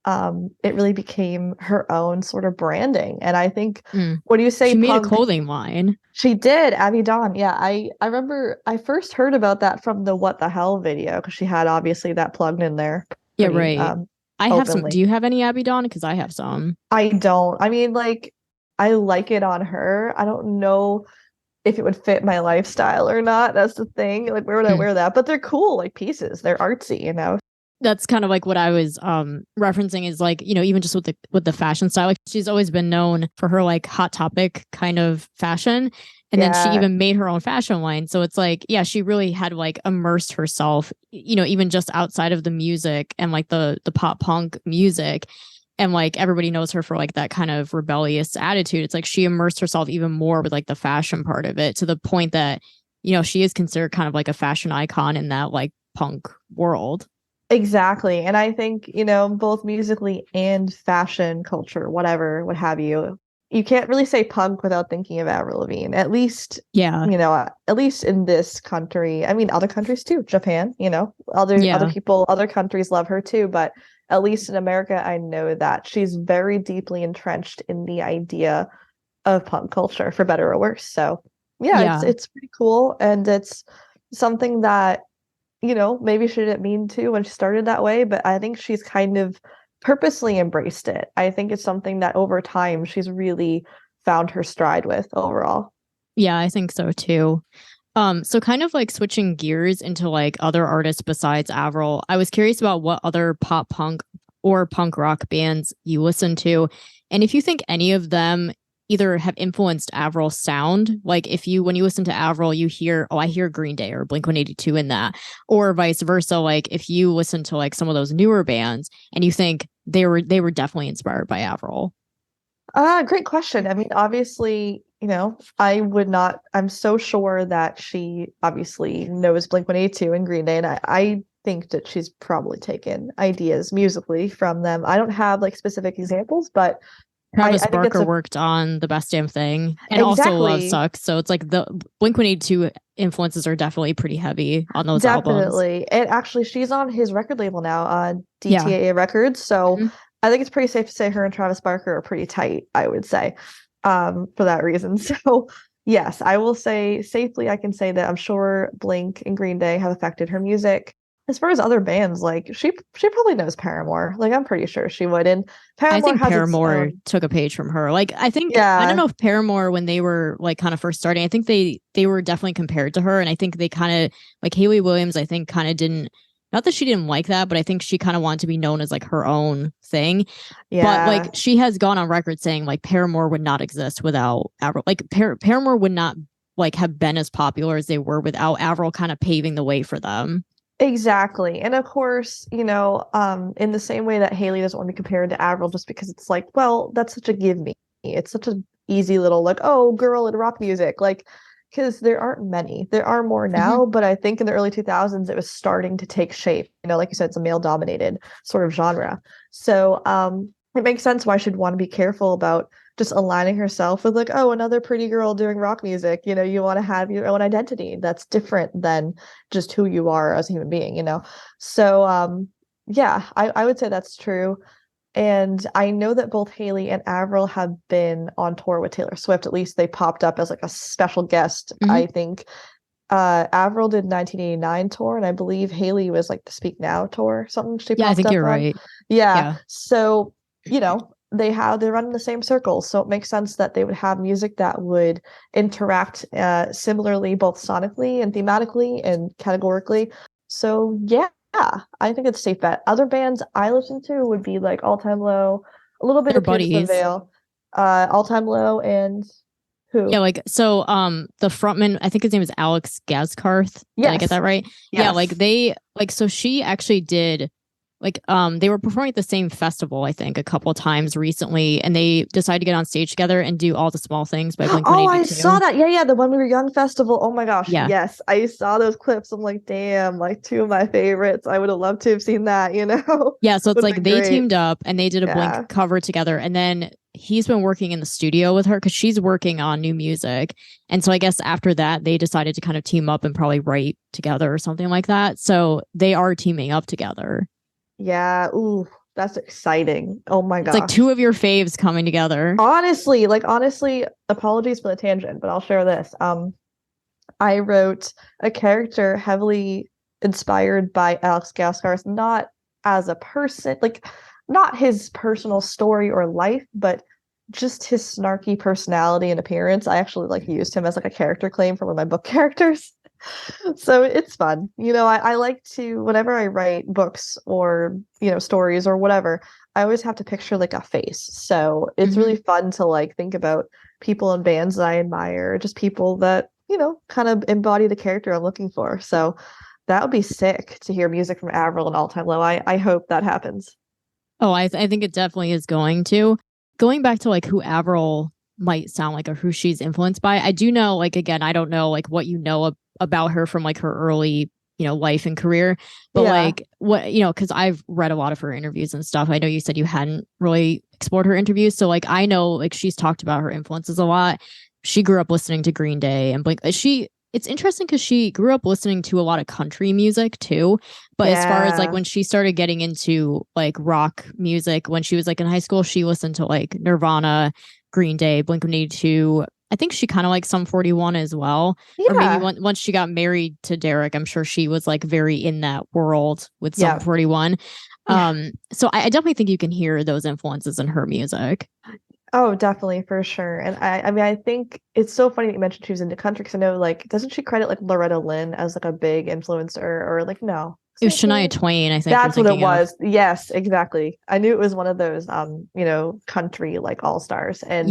it really became her own sort of branding. And I think when you say she made punk, a clothing line. She did, Abby Dawn. Yeah, I remember I first heard about that from the What the Hell video because she had obviously that plugged in there. Yeah, right. I have some. Do you have any Abby Dawn? Because I have some. I don't. I mean, like, I like it on her. I don't know if it would fit my lifestyle or not. That's the thing. Like, where would I wear that? But they're cool, like pieces. They're artsy, you know. That's kind of like what I was referencing is like, you know, even just with the fashion style, like she's always been known for her like Hot Topic kind of fashion. And then she even made her own fashion line. So it's like, yeah, she really had like immersed herself, you know, even just outside of the music and like the pop punk music. And like everybody knows her for like that kind of rebellious attitude. It's like she immersed herself even more with like the fashion part of it, to the point that, you know, she is considered kind of like a fashion icon in that like punk world. Exactly. And I think, you know, both musically and fashion culture, whatever, what have you, you can't really say punk without thinking of Avril Lavigne. At least, Yeah. you know, at least in this country. I mean, other countries too. Japan, you know, other people, other countries love her too. But at least in America, I know that she's very deeply entrenched in the idea of punk culture, for better or worse. So yeah. It's pretty cool. And it's something that, you know, maybe she didn't mean to when she started that way, but I think she's kind of purposely embraced it. I think it's something that over time she's really found her stride with overall. Yeah, I think so too. So kind of like switching gears into like other artists besides Avril, I was curious about what other pop punk or punk rock bands you listen to, and if you think any of them either have influenced Avril's sound. Like if you, when you listen to Avril, you hear, oh, I hear Green Day or Blink-182 in that, or vice versa. Like if you listen to like some of those newer bands and you think they were definitely inspired by Avril. Great question. I mean, obviously, you know, I would not, I'm so sure that she obviously knows Blink-182 and Green Day, and I think that she's probably taken ideas musically from them. I don't have like specific examples, but Travis I think Barker worked on The Best Damn Thing and also Love exactly. Sucks. So it's like the Blink-182 influences are definitely pretty heavy on those albums. Definitely. And actually, she's on his record label now, on DTAA Records. So I think it's pretty safe to say her and Travis Barker are pretty tight, I would say, for that reason. So yes, I will say safely, I can say that I'm sure Blink and Green Day have affected her music. As far as other bands, like she probably knows Paramore. Like I'm pretty sure she would. And Paramore I think has Paramore took a page from her. Like I think I don't know if Paramore, when they were like kind of first starting, I think they were definitely compared to her, and I think they kind of like Hayley Williams. I think kind of didn't. Not that she didn't like that, but I think she kind of wanted to be known as like her own thing. Yeah. But like she has gone on record saying like Paramore would not exist without Avril. Like Paramore would not like have been as popular as they were without Avril kind of paving the way for them. Exactly. And of course, you know, in the same way that Haley doesn't want to be compared to Avril just because it's like, well, that's such a give me. It's such an easy little like, oh, girl in rock music. Like, because there aren't many. There are more now, but I think in the early 2000s it was starting to take shape. You know, like you said, it's a male dominated sort of genre. So it makes sense why she'd want to be careful about just aligning herself with like, oh, another pretty girl doing rock music. You know, you want to have your own identity that's different than just who you are as a human being, you know? So yeah, I would say that's true. And I know that both Haley and Avril have been on tour with Taylor Swift. At least they popped up as like a special guest. I think Avril did 1989 tour, and I believe Haley was like the Speak Now tour, something she popped up on. I think you're right. Yeah. So, you know, they run in the same circles, so it makes sense that they would have music that would interact similarly, both sonically and thematically and categorically. So yeah, I think it's a safe bet. Other bands I listen to would be like All Time Low, a little bit of Pierce the Veil, All Time Low, and who? Yeah, like so the frontman, I think his name is Alex Gaskarth. Did I get that right? Yes. Yeah, like they like so she actually did like they were performing at the same festival, I think, a couple of times recently, and they decided to get on stage together and do All the Small Things by Blink-182. Oh, I saw that. Yeah, the When We Were Young festival. Oh my gosh. Yeah. Yes, I saw those clips. I'm like, damn, like two of my favorites. I would have loved to have seen that, you know? Yeah, so it's like they teamed up and they did a Blink cover together, and then he's been working in the studio with her because she's working on new music. And so I guess after that, they decided to kind of team up and probably write together or something like that. So they are teaming up together. Yeah. Ooh, that's exciting. Oh my gosh. It's like two of your faves coming together. Honestly, apologies for the tangent, but I'll share this. I wrote a character heavily inspired by Alex Gaskarth, not as a person, like not his personal story or life, but just his snarky personality and appearance. I actually like used him as like a character claim for one of my book characters. So it's fun. I like to, whenever I write books or, stories or whatever, I always have to picture like a face. So it's really fun to like think about people and bands that I admire, just people that, kind of embody the character I'm looking for. So that would be sick to hear music from Avril and All Time Low. I hope that happens. Oh, I think it definitely is going to. Going back to like who Avril might sound like or who she's influenced by, I do know, like, again, I don't know like what you know about her from like her early, life and career, but like what, because I've read a lot of her interviews and stuff. I know you said you hadn't really explored her interviews. So like I know like she's talked about her influences a lot. She grew up listening to Green Day and it's interesting because she grew up listening to a lot of country music too. But as far as like when she started getting into like rock music, when she was like in high school, she listened to like Nirvana, Green Day, Blink-182. I think she kind of liked Sum 41 as well. Or maybe once she got married to Derek, I'm sure she was like very in that world with Sum 41. So I definitely think you can hear those influences in her music. Oh, definitely, for sure. And I mean, I think it's so funny that you mentioned she was into country because I know, like, doesn't she credit like Loretta Lynn as like a big influencer or like no? It was Shania Twain, I think. That's what it was. Yes, exactly. I knew it was one of those country like all stars. And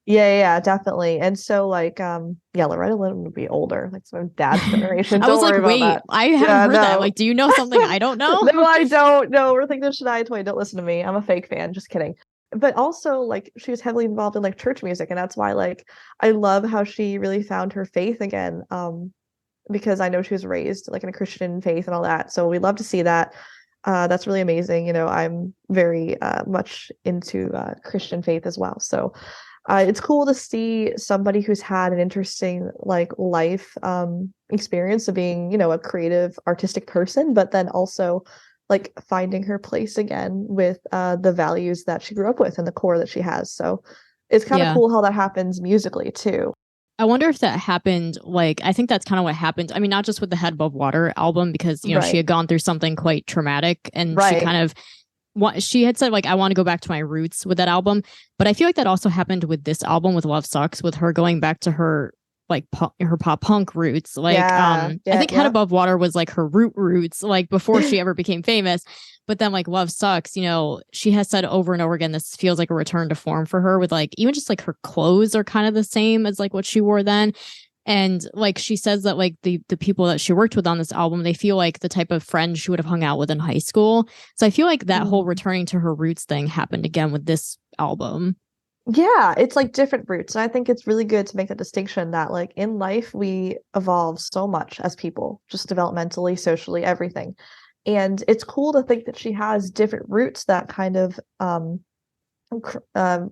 yeah, definitely. And so like Loretta Lynn would be older, like some dad's generation. I was like, wait, I haven't heard that. Like, do you know something I don't know? No, I don't know. We're thinking of Shania Twain. Don't listen to me. I'm a fake fan. Just kidding. But also like she was heavily involved in like church music, and that's why like I love how she really found her faith again, because I know she was raised like in a Christian faith and all that, so we love to see that. That's really amazing. I'm very much into Christian faith as well, so it's cool to see somebody who's had an interesting like life experience of being a creative artistic person, but then also like finding her place again with the values that she grew up with and the core that she has. So it's kind of cool how that happens musically too. I wonder if that happened, like, I think that's kind of what happened. I mean, not just with the Head Above Water album, because, she had gone through something quite traumatic and she kind of, she had said, like, I want to go back to my roots with that album. But I feel like that also happened with this album with Love Sucks, with her going back to her like her pop punk roots. Like I think Head Above Water was like her roots, like before she ever became famous. But then like Love Sucks, she has said over and over again, this feels like a return to form for her, with like even just like her clothes are kind of the same as like what she wore then. And like she says that like the people that she worked with on this album, they feel like the type of friends she would have hung out with in high school. So I feel like that whole returning to her roots thing happened again with this album. Yeah, it's like different roots. And I think it's really good to make the distinction that like in life, we evolve so much as people, just developmentally, socially, everything. And it's cool to think that she has different roots that kind of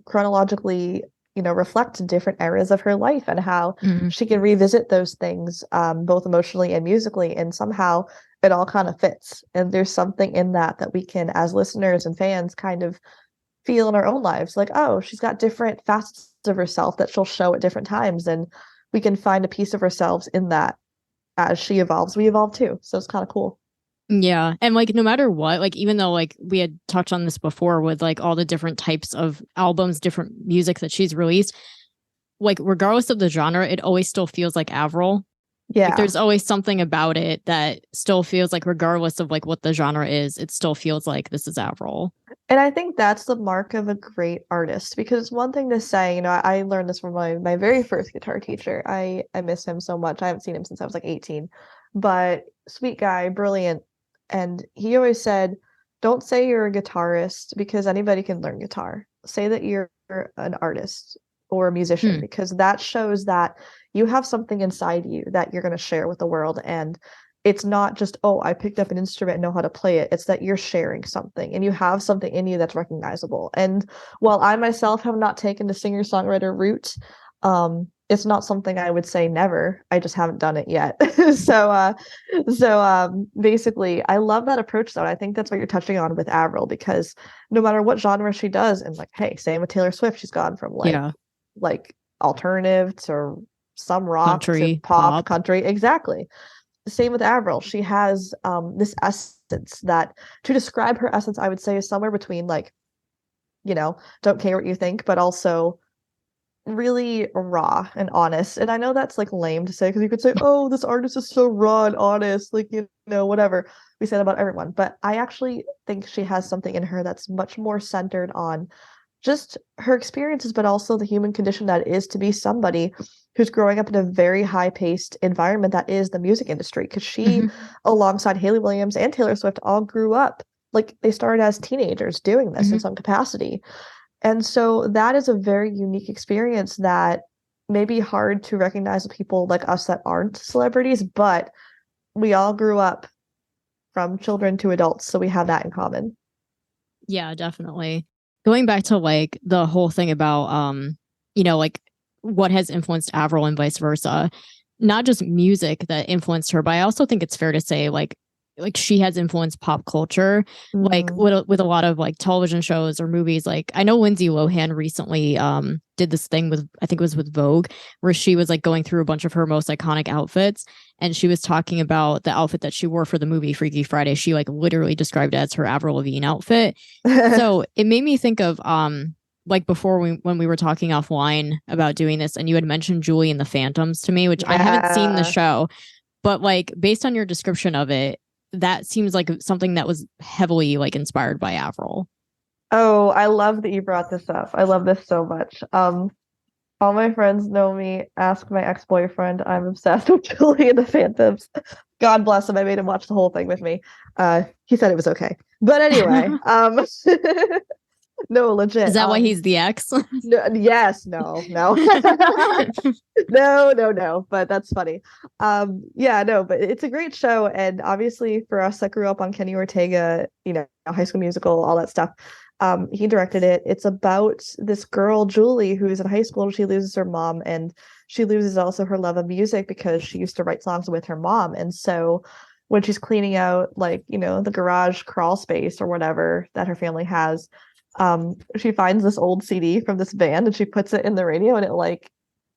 chronologically, reflect different eras of her life and how she can revisit those things, both emotionally and musically. And somehow it all kind of fits. And there's something in that we can, as listeners and fans, kind of feel in our own lives, like, oh, she's got different facets of herself that she'll show at different times, and we can find a piece of ourselves in that. As she evolves, we evolve too, so it's kind of cool. Yeah, and like no matter what, like even though like we had touched on this before with like all the different types of albums, different music that she's released, like regardless of the genre, it always still feels like Avril. Yeah. Like there's always something about it that still feels like, regardless of like what the genre is, it still feels like this is Avril. And I think that's the mark of a great artist, because it's one thing to say, I learned this from my very first guitar teacher. I miss him so much. I haven't seen him since I was like 18, but sweet guy, brilliant. And he always said, don't say you're a guitarist because anybody can learn guitar. Say that you're an artist or a musician, because that shows that you have something inside you that you're going to share with the world. And it's not just, oh, I picked up an instrument and know how to play it. It's that you're sharing something and you have something in you that's recognizable. And while I myself have not taken the singer-songwriter route, it's not something I would say never. I just haven't done it yet. So basically, I love that approach, though. I think that's what you're touching on with Avril, because no matter what genre she does, and like, hey, same with Taylor Swift, she's gone from like alternative to some rock country, to pop, country. Exactly. Same with Avril. She has this essence that, to describe her essence, I would say is somewhere between like don't care what you think, but also really raw and honest. And I know that's like lame to say because you could say, oh, this artist is so raw and honest, like, whatever we said about everyone. But I actually think she has something in her that's much more centered on just her experiences, but also the human condition that is to be somebody who's growing up in a very high-paced environment that is the music industry. Because she, alongside Hayley Williams and Taylor Swift, all grew up, like they started as teenagers doing this in some capacity. And so that is a very unique experience that may be hard to recognize with people like us that aren't celebrities, but we all grew up from children to adults, so we have that in common. Yeah, definitely. Going back to like the whole thing about like what has influenced Avril and vice versa, not just music that influenced her, but I also think it's fair to say like she has influenced pop culture, like with a lot of like television shows or movies. Like I know Lindsay Lohan recently did this thing with, I think it was with Vogue, where she was like going through a bunch of her most iconic outfits, and she was talking about the outfit that she wore for the movie Freaky Friday. She like literally described it as her Avril Lavigne outfit. So it made me think of like before when we were talking offline about doing this, and you had mentioned Julie and the Phantoms to me, which I haven't seen the show, but like based on your description of it, that seems like something that was heavily like inspired by Avril. Oh, I love that you brought this up. I love this so much. All my friends know me. Ask my ex-boyfriend. I'm obsessed with Julie and the Phantoms. God bless him. I made him watch the whole thing with me. He said it was okay. But anyway, no, legit. Is that why he's the ex? No, yes, no. No, no. But that's funny. Yeah, no, but it's a great show. And obviously for us that grew up on Kenny Ortega, High School Musical, all that stuff. He directed it. It's about this girl, Julie, who's in high school. She loses her mom, and she loses also her love of music because she used to write songs with her mom. And so when she's cleaning out like, the garage crawl space or whatever that her family has, she finds this old CD from this band and she puts it in the radio, and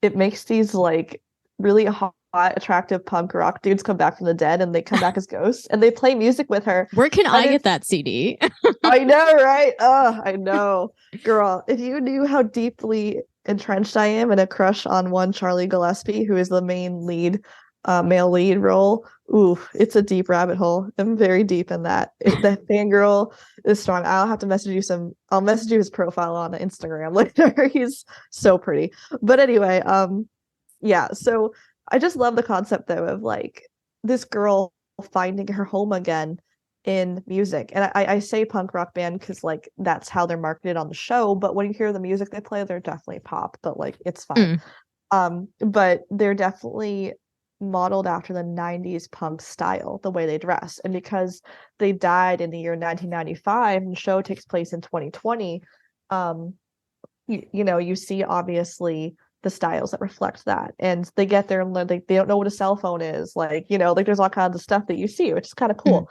it makes these like really hot, attractive punk rock dudes come back from the dead, and they come back as ghosts and they play music with her. Where can I get that CD? I know, right? Oh, I know. Girl, if you knew how deeply entrenched I am in a crush on one Charlie Gillespie, who is the main lead, male lead role. Ooh, it's a deep rabbit hole. I'm very deep in that. The fangirl is strong. I'll message you his profile on Instagram later. He's so pretty. But anyway, yeah, so I just love the concept though of like this girl finding her home again in music. And I say punk rock band because like that's how they're marketed on the show, but when you hear the music they play, they're definitely pop, but like it's fine. But they're definitely modeled after the 90s punk style, the way they dress. And because they died in the year 1995 and the show takes place in 2020, you see obviously the styles that reflect that, and they get there and they don't know what a cell phone is, like there's all kinds of stuff that you see, which is kind of cool.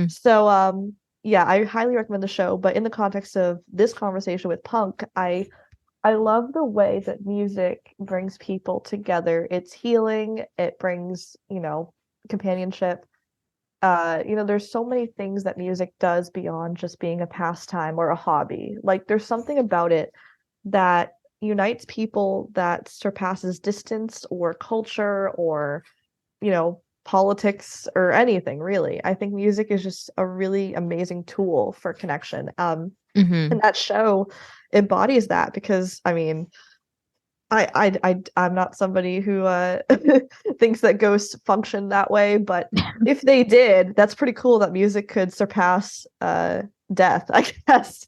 So yeah, I highly recommend the show. But in the context of this conversation with punk, I love the way that music brings people together. It's healing. It brings, companionship. There's so many things that music does beyond just being a pastime or a hobby. Like there's something about it that unites people that surpasses distance or culture or, politics or anything really. I think music is just a really amazing tool for connection. And that show embodies that, because I mean, I'm not somebody who thinks that ghosts function that way, but if they did, that's pretty cool that music could surpass death, I guess.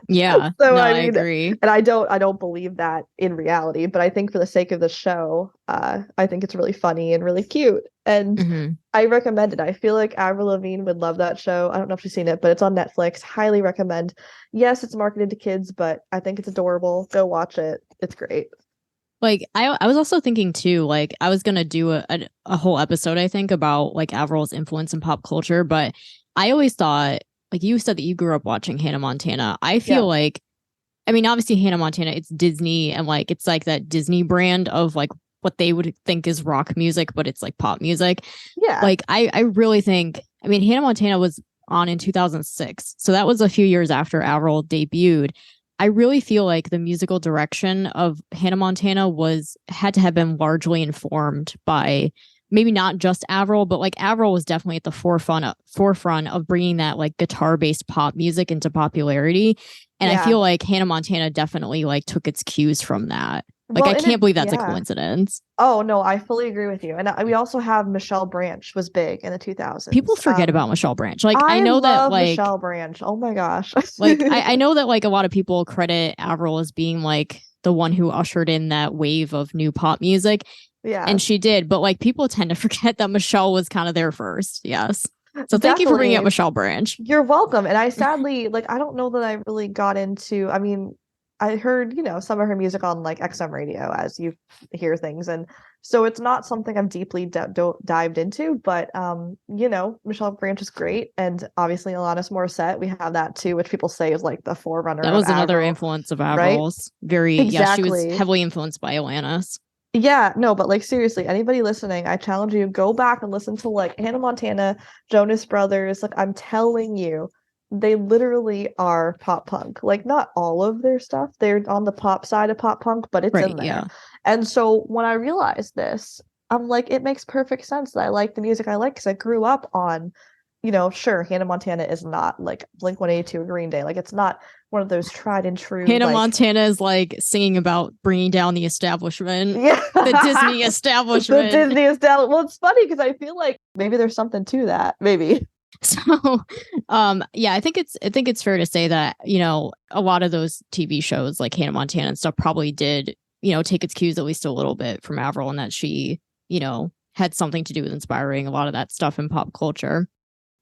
Yeah. So no, I I agree. And I don't believe that in reality, but I think for the sake of the show, I think it's really funny and really cute, and I recommend it. I feel like Avril Lavigne would love that show. I don't know if she's seen it, but it's on Netflix. Highly recommend. Yes, it's marketed to kids, but I think it's adorable. Go watch it. It's great. Like I was also thinking too, like I was gonna do a whole episode, I think, about like Avril's influence in pop culture, but I always thought, like you said that you grew up watching Hannah Montana. I feel like, I mean, obviously Hannah Montana, it's Disney, and like it's like that Disney brand of like what they would think is rock music, but it's like pop music. Yeah. Like I really think, I mean, Hannah Montana was on in 2006, so that was a few years after Avril debuted. I really feel like the musical direction of Hannah Montana had to have been largely informed by maybe not just Avril, but like Avril was definitely at the forefront of bringing that like guitar-based pop music into popularity. And I feel like Hannah Montana definitely like took its cues from that. Like, Well, I can't believe that's a coincidence. Oh, no, I fully agree with you. And we also have Michelle Branch was big in the 2000s. People forget about Michelle Branch. Like, I know love that, like, Michelle Branch. Oh my gosh. like, I know that, like, a lot of people credit Avril as being, like, the one who ushered in that wave of new pop music. Yeah. And she did. But, like, people tend to forget that Michelle was kind of there first. Yes. So thank you for bringing up Michelle Branch. You're welcome. And I sadly, like, I don't know that I really got into, I mean, I heard, some of her music on like XM radio as you hear things. And so it's not something I'm deeply dived into, but, Michelle Branch is great. And obviously Alanis Morissette, we have that too, which people say is like the forerunner That was of another Avril, influence of Avril's. Right? Yeah, she was heavily influenced by Alanis. Yeah, no, but like seriously, anybody listening, I challenge you, go back and listen to like Hannah Montana, Jonas Brothers. Like I'm telling you, they literally are pop punk. Like not all of their stuff, they're on the pop side of pop punk, but it's in there. Yeah. And so when I realized this, I'm like, it makes perfect sense that I like the music I like because I grew up on, sure, Hannah Montana is not like Blink-182 or Green Day. Like it's not one of those tried and true. Hannah Montana is like singing about bringing down the establishment. Yeah. The Disney establishment. The Disney establishment. Well, it's funny because I feel like maybe there's something to that. Maybe. So, I think it's fair to say that, a lot of those TV shows like Hannah Montana and stuff probably did, take its cues at least a little bit from Avril, and that she, had something to do with inspiring a lot of that stuff in pop culture.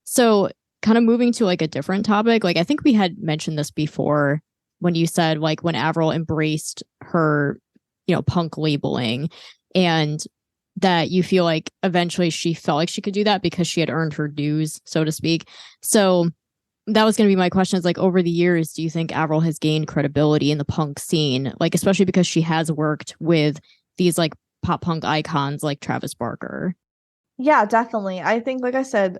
So kind of moving to like a different topic, like I think we had mentioned this before when you said like when Avril embraced her, punk labeling, and that you feel like eventually she felt like she could do that because she had earned her dues, so to speak. So that was going to be my question is like over the years, do you think Avril has gained credibility in the punk scene? Like, especially because she has worked with these like pop punk icons like Travis Barker. Yeah, definitely. I think, like I said,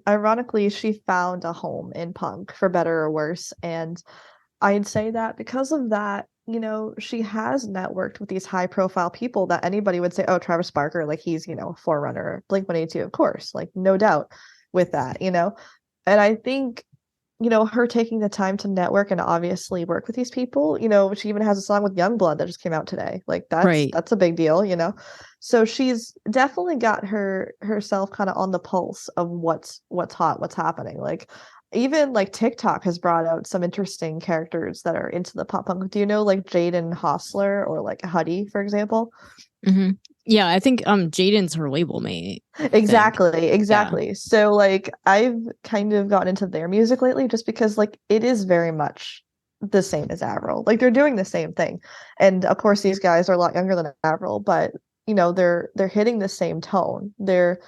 ironically, she found a home in punk for better or worse. And I'd say that because of that, she has networked with these high profile people that anybody would say, oh, Travis Barker, like he's, forerunner, Blink-182, of course, like no doubt with that, And I think, her taking the time to network and obviously work with these people, she even has a song with Youngblood that just came out today. Like that's a big deal, So she's definitely got herself kind of on the pulse of what's hot, what's happening. Like even like TikTok has brought out some interesting characters that are into the pop punk. Do you know like Jaden Hossler or like Huddy, for example? Mm-hmm. Yeah, I think Jaden's her label mate. Exactly. Yeah. So like I've kind of gotten into their music lately just because like it is very much the same as Avril. Like they're doing the same thing. And of course these guys are a lot younger than Avril, but they're hitting the same tone. They're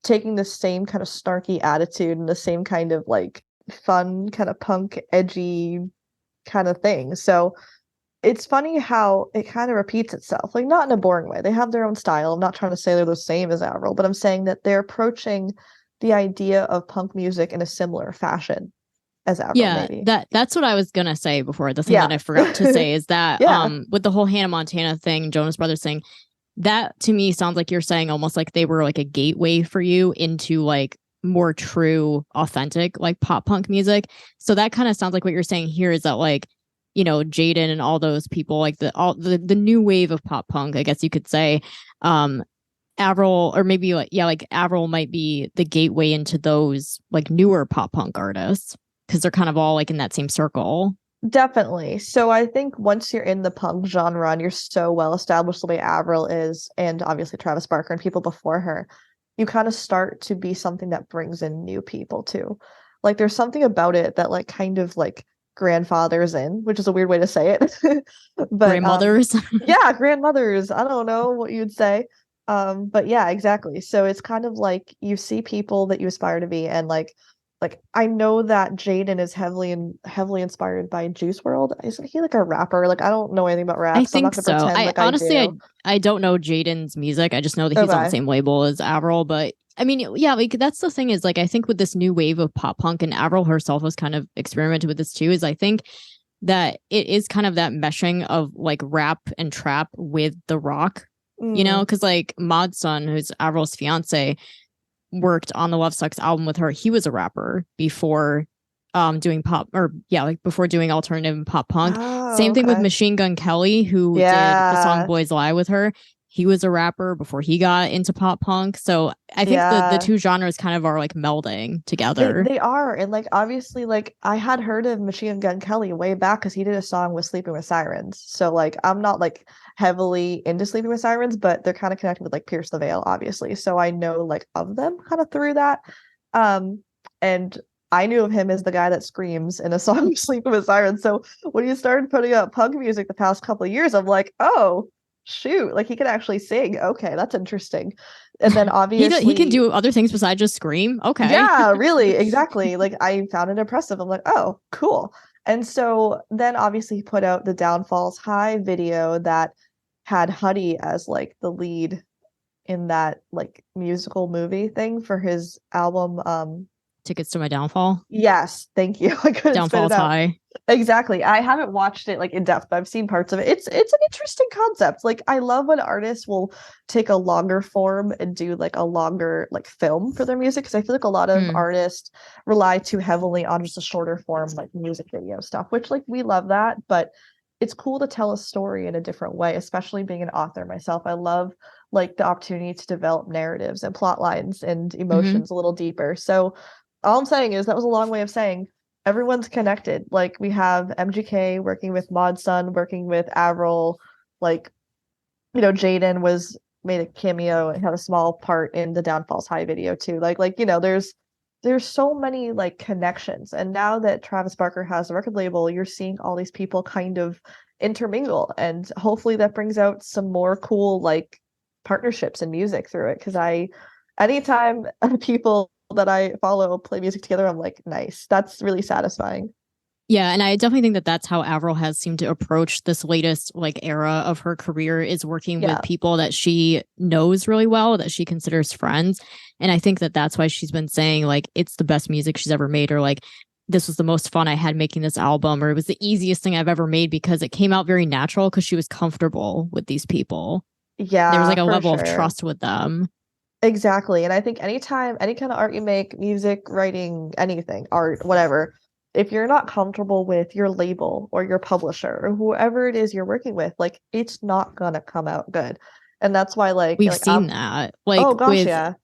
taking the same kind of snarky attitude and the same kind of like fun kind of punk edgy kind of thing. So it's funny how it kind of repeats itself, like not in a boring way. They have their own style. I'm not trying to say they're the same as Avril, but I'm saying that they're approaching the idea of punk music in a similar fashion as Avril. Yeah, maybe. That's what I was gonna say before. The thing that I forgot to say is that with the whole Hannah Montana thing, Jonas Brothers thing, that to me sounds like you're saying almost like they were like a gateway for you into like more true, authentic like pop punk music. So that kind of sounds like what you're saying here is that like, Jaden and all those people, like the new wave of pop punk, I guess you could say, Avril, or maybe like Avril might be the gateway into those like newer pop punk artists because they're kind of all like in that same circle. Definitely. So I think once you're in the punk genre and you're so well established the way Avril is, and obviously Travis Barker and people before her, you kind of start to be something that brings in new people too. Like there's something about it that like kind of like grandfathers in, which is a weird way to say it. But grandmothers. Yeah, grandmothers. I don't know what you'd say. But yeah, exactly. So it's kind of like you see people that you aspire to be, and like I know that Jaden is heavily inspired by Juice WRLD. Isn't he like a rapper? Like I don't know anything about rap. I think so. Honestly, I don't know Jaden's music. I just know that he's on the same label as Avril. But I mean, yeah, like that's the thing is like I think with this new wave of pop punk, and Avril herself was kind of experimenting with this too. Is I think that it is kind of that meshing of like rap and trap with the rock, you know, because like Mod's son, who's Avril's fiance, worked on the Love Sucks album with her. He was a rapper before doing pop, or yeah, like before doing alternative and pop punk. Same thing with Machine Gun Kelly, who did the song Boys Lie with her. He was a rapper before he got into pop punk. So I think the two genres kind of are like melding together. They are. And like obviously, like I had heard of Machine Gun Kelly way back because he did a song with Sleeping with Sirens. So like I'm not like heavily into Sleeping with Sirens, but they're kind of connected with like Pierce the Veil, obviously. So I know like of them kind of through that. And I knew of him as the guy that screams in a song Sleeping with Sirens. So when he started putting out punk music the past couple of years, I'm like, oh shoot, like he can actually sing. Okay, that's interesting. And then obviously he can do other things besides just scream. Okay. Yeah, really, exactly. Like I found it impressive. I'm like, oh, cool. And so then obviously he put out the Downfalls High video that had Huddy as like the lead in that like musical movie thing for his album Tickets to My Downfall. Yes, thank you. I couldn't Downfalls High. Exactly. I haven't watched it like in depth, but I've seen parts of it. It's an interesting concept. Like I love when artists will take a longer form and do like a longer like film for their music, because I feel like a lot of artists rely too heavily on just a shorter form like music video stuff, which like we love that, but it's cool to tell a story in a different way, especially being an author myself. I love like the opportunity to develop narratives and plot lines and emotions a little deeper. So all I'm saying is that was a long way of saying everyone's connected. Like we have MGK working with Mod's son, working with Avril, like, you know, Jaden made a cameo and had a small part in the Downfalls High video too. Like, you know, there's so many like connections. And now that Travis Barker has a record label, you're seeing all these people kind of intermingle. And hopefully that brings out some more cool like partnerships in music through it. Cause anytime people that I follow play music together, I'm like, nice. That's really satisfying. Yeah, and I definitely think that that's how Avril has seemed to approach this latest like era of her career, is working with people that she knows really well, that she considers friends. And I think that that's why she's been saying like it's the best music she's ever made, or like this was the most fun I had making this album, or it was the easiest thing I've ever made because it came out very natural because she was comfortable with these people. Yeah, there was like a level of trust with them. Exactly. And I think anytime, any kind of art you make, music, writing, anything, art, whatever, if you're not comfortable with your label or your publisher or whoever it is you're working with, like it's not gonna come out good. And that's why like we've seen that. Like oh gosh, with yeah.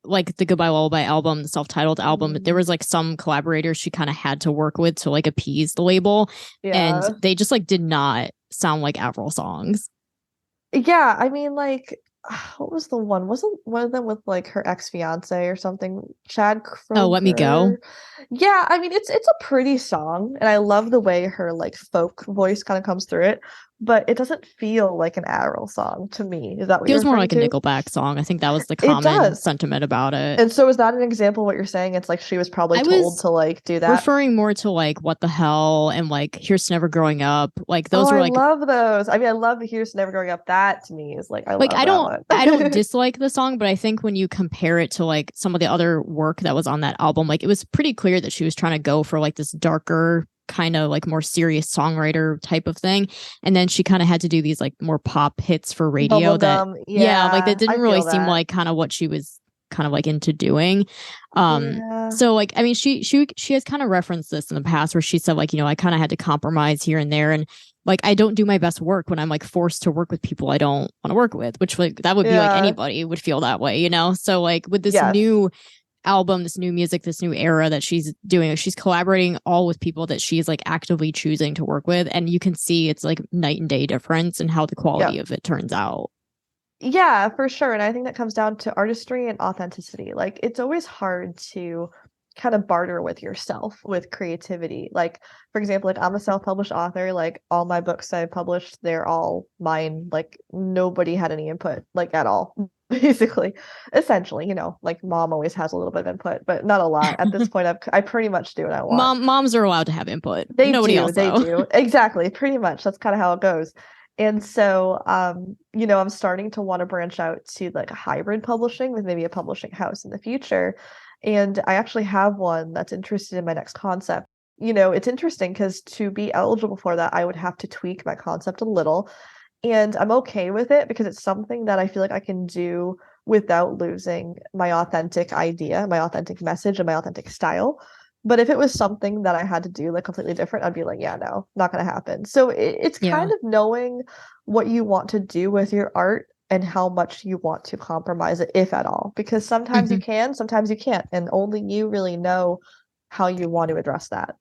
Like the Goodbye Lullaby album, the self-titled album, there was like some collaborators she kind of had to work with to like appease the label. And they just like did not sound like Avril songs. Yeah, I mean like what was the one? Wasn't one of them with like her ex-fiance or something? Chad Kroeger? Oh, Let Me Go. Yeah, I mean it's a pretty song, and I love the way her like folk voice kind of comes through it, but it doesn't feel like an Avril song to me. Is that what feels you're more like to? a Nickelback song? I think that was the common sentiment about it. And so is that an example of what you're saying? It's like she was probably told to like do that. Referring more to like What the Hell and like Here's to Never Growing Up. Like those were like I love those. I mean, I love Here's to Never Growing Up. That to me is like I don't dislike the song, but I think when you compare it to like some of the other work that was on that album, like it was pretty clear that she was trying to go for like this darker kind of like more serious songwriter type of thing, and then she kind of had to do these like more pop hits for radio like that didn't really seem like kind of what she was kind of like into doing. So like I mean she has kind of referenced this in the past where she said like, you know, I kind of had to compromise here and there, and like I don't do my best work when I'm like forced to work with people I don't want to work with, which like that would be like anybody would feel that way, you know. So like with this new album, this new music, this new era that she's doing, she's collaborating all with people that she's like actively choosing to work with, and you can see it's like night and day difference in how the quality of it turns out. Yeah, for sure. And I think that comes down to artistry and authenticity. Like it's always hard to kind of barter with yourself with creativity. Like for example, like I'm a self-published author, like all my books I published, they're all mine. Like nobody had any input like at all. Basically, essentially, you know, like mom always has a little bit of input, but not a lot. At this point, I pretty much do what I want. Moms are allowed to have input. Nobody else, they do. Exactly. Pretty much. That's kind of how it goes. And so, you know, I'm starting to want to branch out to like a hybrid publishing with maybe a publishing house in the future. And I actually have one that's interested in my next concept. it's interesting because to be eligible for that, I would have to tweak my concept a little. And I'm okay with it because it's something that I feel like I can do without losing my authentic idea, my authentic message, and my authentic style. But if it was something that I had to do like completely different, I'd be like, yeah, no, not going to happen. So it's kind of knowing what you want to do with your art and how much you want to compromise it, if at all. Because sometimes you can, sometimes you can't. And only you really know how you want to address that.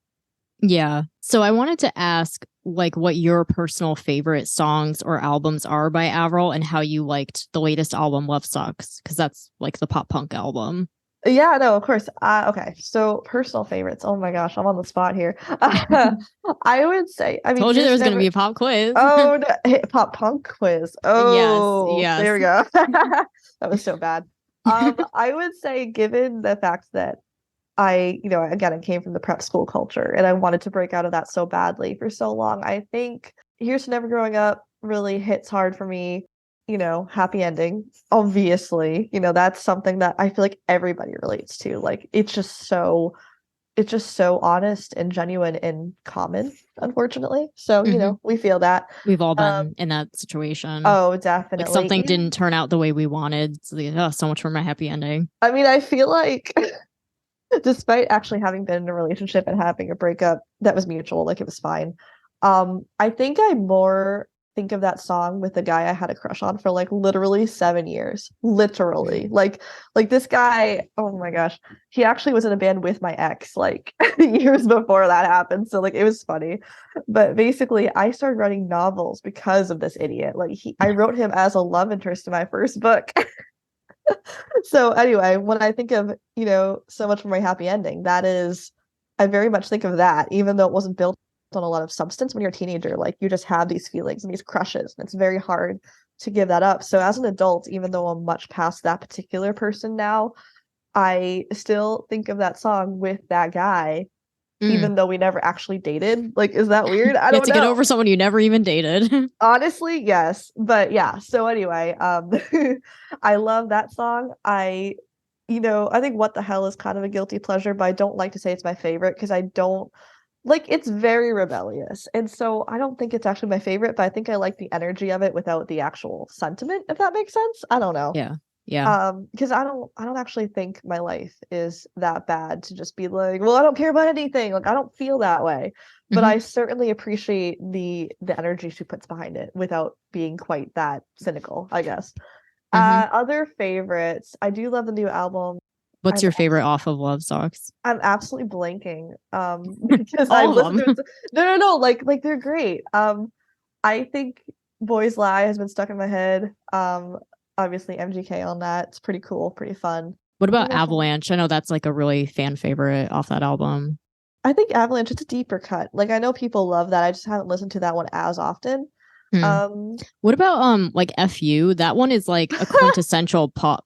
Yeah. So I wanted to ask like what your personal favorite songs or albums are by Avril and how you liked the latest album, Love Sucks, because that's like the pop punk album. Yeah, no, of course. Okay, so personal favorites. Oh my gosh, I'm on the spot here. I would say, I mean, Told you there was going to be a pop quiz. Oh, no, pop punk quiz. Oh, yes. There we go. That was so bad. I would say, given the fact that again, I came from the prep school culture and I wanted to break out of that so badly for so long. I think Here's to Never Growing Up really hits hard for me. Happy ending, obviously. That's something that I feel like everybody relates to. Like it's just so honest and genuine and common, unfortunately. So, we feel that. We've all been in that situation. Oh, definitely. Like something didn't turn out the way we wanted. So, so much for my happy ending. I mean, I feel like despite actually having been in a relationship and having a breakup that was mutual, like it was fine. I think I more think of that song with the guy I had a crush on for like literally 7 years. Literally. Like this guy, oh my gosh. He actually was in a band with my ex like years before that happened. So like it was funny. But basically I started writing novels because of this idiot. Like I wrote him as a love interest in my first book. So anyway, when I think of, so much for my happy ending, I very much think of that, even though it wasn't built on a lot of substance. When you're a teenager, like you just have these feelings and these crushes, and it's very hard to give that up. So as an adult, even though I'm much past that particular person now, I still think of that song with that guy, even though we never actually dated. Like, is that weird? I don't know. Get over someone you never even dated. Honestly, yes. But yeah, so anyway, I love that song. I think What the Hell is kind of a guilty pleasure, but I don't like to say it's my favorite because I don't like it's very rebellious. And so I don't think it's actually my favorite, but I think I like the energy of it without the actual sentiment, if that makes sense. I don't know. Yeah. Because I don't actually think my life is that bad to just be like, well, I don't care about anything. Like I don't feel that way. But I certainly appreciate the energy she puts behind it without being quite that cynical, I guess. Other favorites, I do love the new album. What's your favorite off of Love Sucks? I'm absolutely blanking. Because I listened to it. No. Like they're great. I think Boys Lie has been stuck in my head. Obviously MGK on that. It's pretty cool, pretty fun. What about Avalanche? I know that's like a really fan favorite off that album. I think Avalanche, it's a deeper cut. Like I know people love that. I just haven't listened to that one as often. What about like FU? That one is like a quintessential pop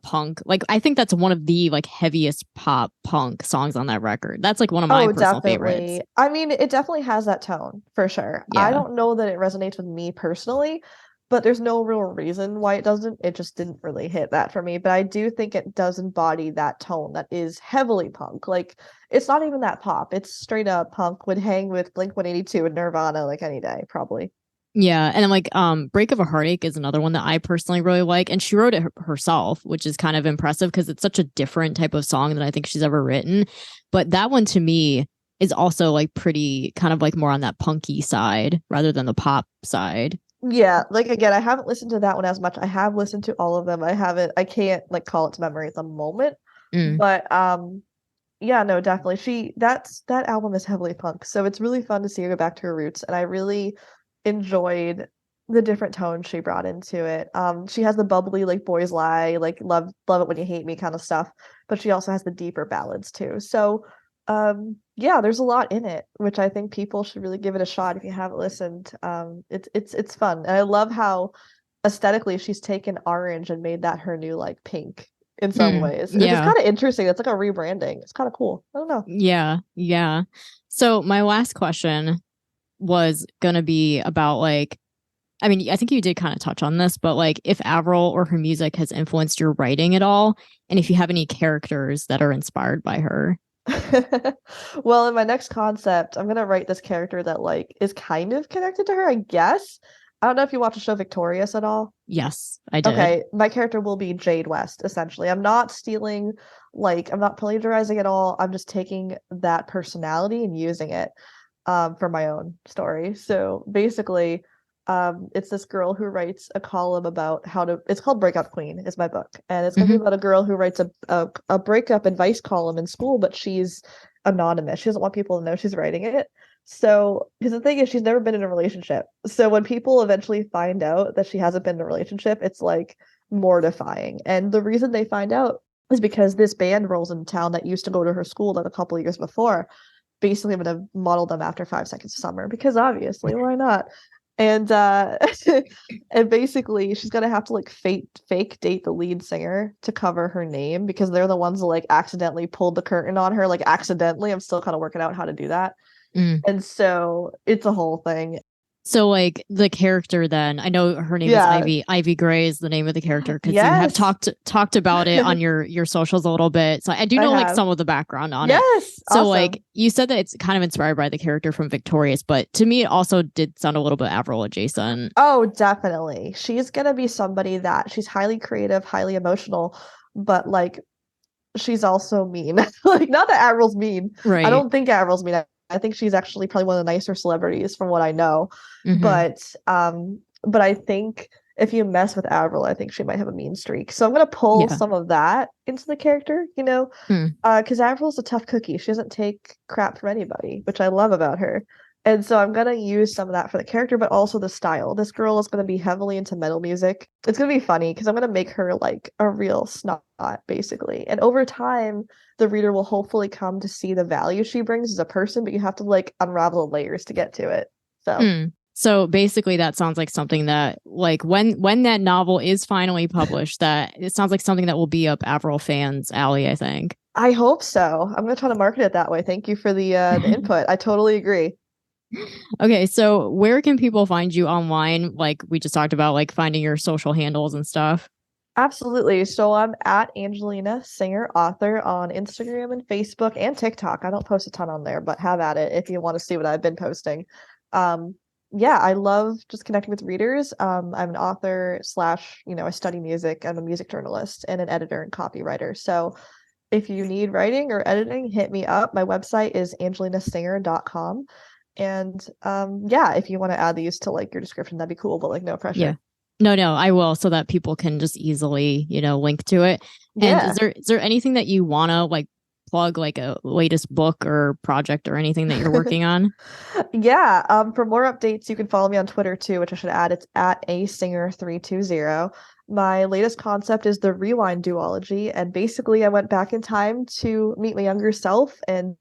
punk. Like I think that's one of the like heaviest pop punk songs on that record. That's like one of my personal favorites. I mean, it definitely has that tone for sure. Yeah. I don't know that it resonates with me personally, but there's no real reason why it doesn't. It just didn't really hit that for me. But I do think it does embody that tone that is heavily punk. Like it's not even that pop. It's straight up punk. Would hang with Blink-182 and Nirvana like any day, probably. Yeah, and like Break of a Heartache is another one that I personally really like, and she wrote it herself, which is kind of impressive because it's such a different type of song than I think she's ever written. But that one to me is also like pretty kind of like more on that punky side rather than the pop side. Yeah, like again, I haven't listened to that one as much. I have listened to all of them. I can't like call it to memory at the moment. But yeah, no, definitely. That album is heavily punk. So it's really fun to see her go back to her roots, and I really enjoyed the different tones she brought into it. She has the bubbly like Boys Lie, like love it when you hate me kind of stuff, but she also has the deeper ballads too. So yeah, there's a lot in it, which I think people should really give it a shot if you haven't listened. It's fun. And I love how aesthetically she's taken orange and made that her new like pink in some ways. It's kind of interesting. It's like a rebranding. It's kind of cool. I don't know. Yeah. So my last question was gonna be about like, I mean, I think you did kind of touch on this, but like if Avril or her music has influenced your writing at all, and if you have any characters that are inspired by her. Well, in my next concept, I'm gonna write this character that like is kind of connected to her, I guess. I don't know if you watch the show Victorious at all. Yes, I did. Okay, my character will be Jade West, essentially. I'm not stealing, like, I'm not plagiarizing at all. I'm just taking that personality and using it for my own story. So basically, it's this girl who writes a column about how to, it's called Breakup Queen, is my book. And it's going to be about a girl who writes a breakup advice column in school, but she's anonymous. She doesn't want people to know she's writing it. So, because the thing is, she's never been in a relationship. So when people eventually find out that she hasn't been in a relationship, it's like mortifying. And the reason they find out is because this band rolls into town that used to go to her school like a couple of years before. Basically, I'm gonna model them after 5 Seconds of Summer because obviously, why not? And and basically, she's gonna have to like fake date the lead singer to cover her name because they're the ones that like accidentally pulled the curtain on her, like accidentally. I'm still kind of working out how to do that. And so it's a whole thing. So like the character then, I know her name is Ivy. Ivy Gray is the name of the character because you have talked about it on your socials a little bit. So I do know like some of the background on it. So like you said that it's kind of inspired by the character from Victorious, but to me it also did sound a little bit Avril adjacent. Oh, definitely. She's gonna be somebody that she's highly creative, highly emotional, but like she's also mean. Like not that Avril's mean. Right. I don't think Avril's mean. I think she's actually probably one of the nicer celebrities from what I know. But I think if you mess with Avril, I think she might have a mean streak. So I'm gonna pull some of that into the character, you know, because Avril's a tough cookie. She doesn't take crap from anybody, which I love about her. And so I'm gonna use some of that for the character, but also the style. This girl is gonna be heavily into metal music. It's gonna be funny because I'm gonna make her like a real snot, basically. And over time, the reader will hopefully come to see the value she brings as a person, but you have to like unravel the layers to get to it. So basically that sounds like something that like when that novel is finally published, that it sounds like something that will be up Avril fans' alley, I think. I hope so. I'm gonna try to market it that way. Thank you for the input. I totally agree. Okay, so where can people find you online? Like we just talked about, like finding your social handles and stuff. Absolutely. So I'm at Angelina Singer author on Instagram and Facebook and TikTok. I don't post a ton on there, but have at it if you want to see what I've been posting. Yeah, I love just connecting with readers. I'm an author / I study music. I'm a music journalist and an editor and copywriter. So if you need writing or editing, hit me up. My website is angelinasinger.com. And if you want to add these to like your description, that'd be cool, but like no pressure. Yeah. No, I will, so that people can just easily, link to it. And is there anything that you want to like plug, like a latest book or project or anything that you're working on? For more updates, you can follow me on Twitter too, which I should add. It's at asinger320. My latest concept is the rewind duology. And basically I went back in time to meet my younger self and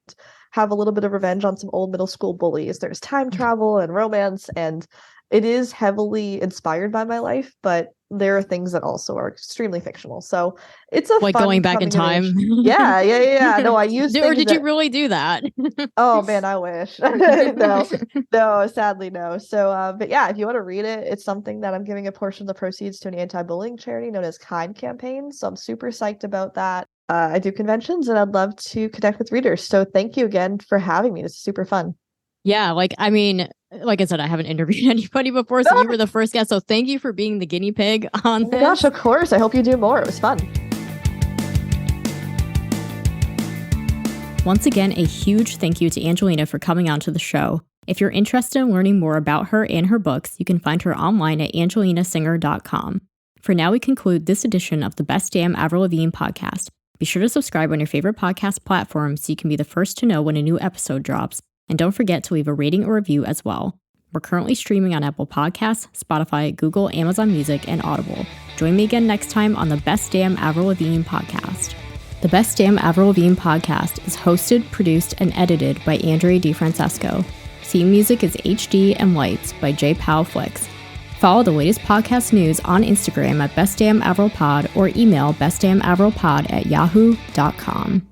have a little bit of revenge on some old middle school bullies. There's time travel and romance, and it is heavily inspired by my life, but there are things that also are extremely fictional. So it's a like fun going back in time. Yeah. No, I use or did you really do that? Oh man, I wish. No, sadly no. So but yeah, if you want to read it, it's something that I'm giving a portion of the proceeds to an anti-bullying charity known as Kind Campaign. So I'm super psyched about that. I do conventions and I'd love to connect with readers. So thank you again for having me. This is super fun. Yeah, like I said, I haven't interviewed anybody before, so you were the first guest. So thank you for being the guinea pig on this. Oh my gosh, of course. I hope you do more. It was fun. Once again, a huge thank you to Angelina for coming on to the show. If you're interested in learning more about her and her books, you can find her online at angelinasinger.com. For now, we conclude this edition of the Best Damn Avril Lavigne podcast. Be sure to subscribe on your favorite podcast platform so you can be the first to know when a new episode drops. And don't forget to leave a rating or review as well. We're currently streaming on Apple Podcasts, Spotify, Google, Amazon Music, and Audible. Join me again next time on the Best Damn Avril Lavigne podcast. The Best Damn Avril Lavigne podcast is hosted, produced, and edited by Andre DiFrancesco. Theme music is HD and Lights by J. Powell Flicks. Follow the latest podcast news on Instagram at bestdamnavrilpod or email bestdamnavrilpod@yahoo.com.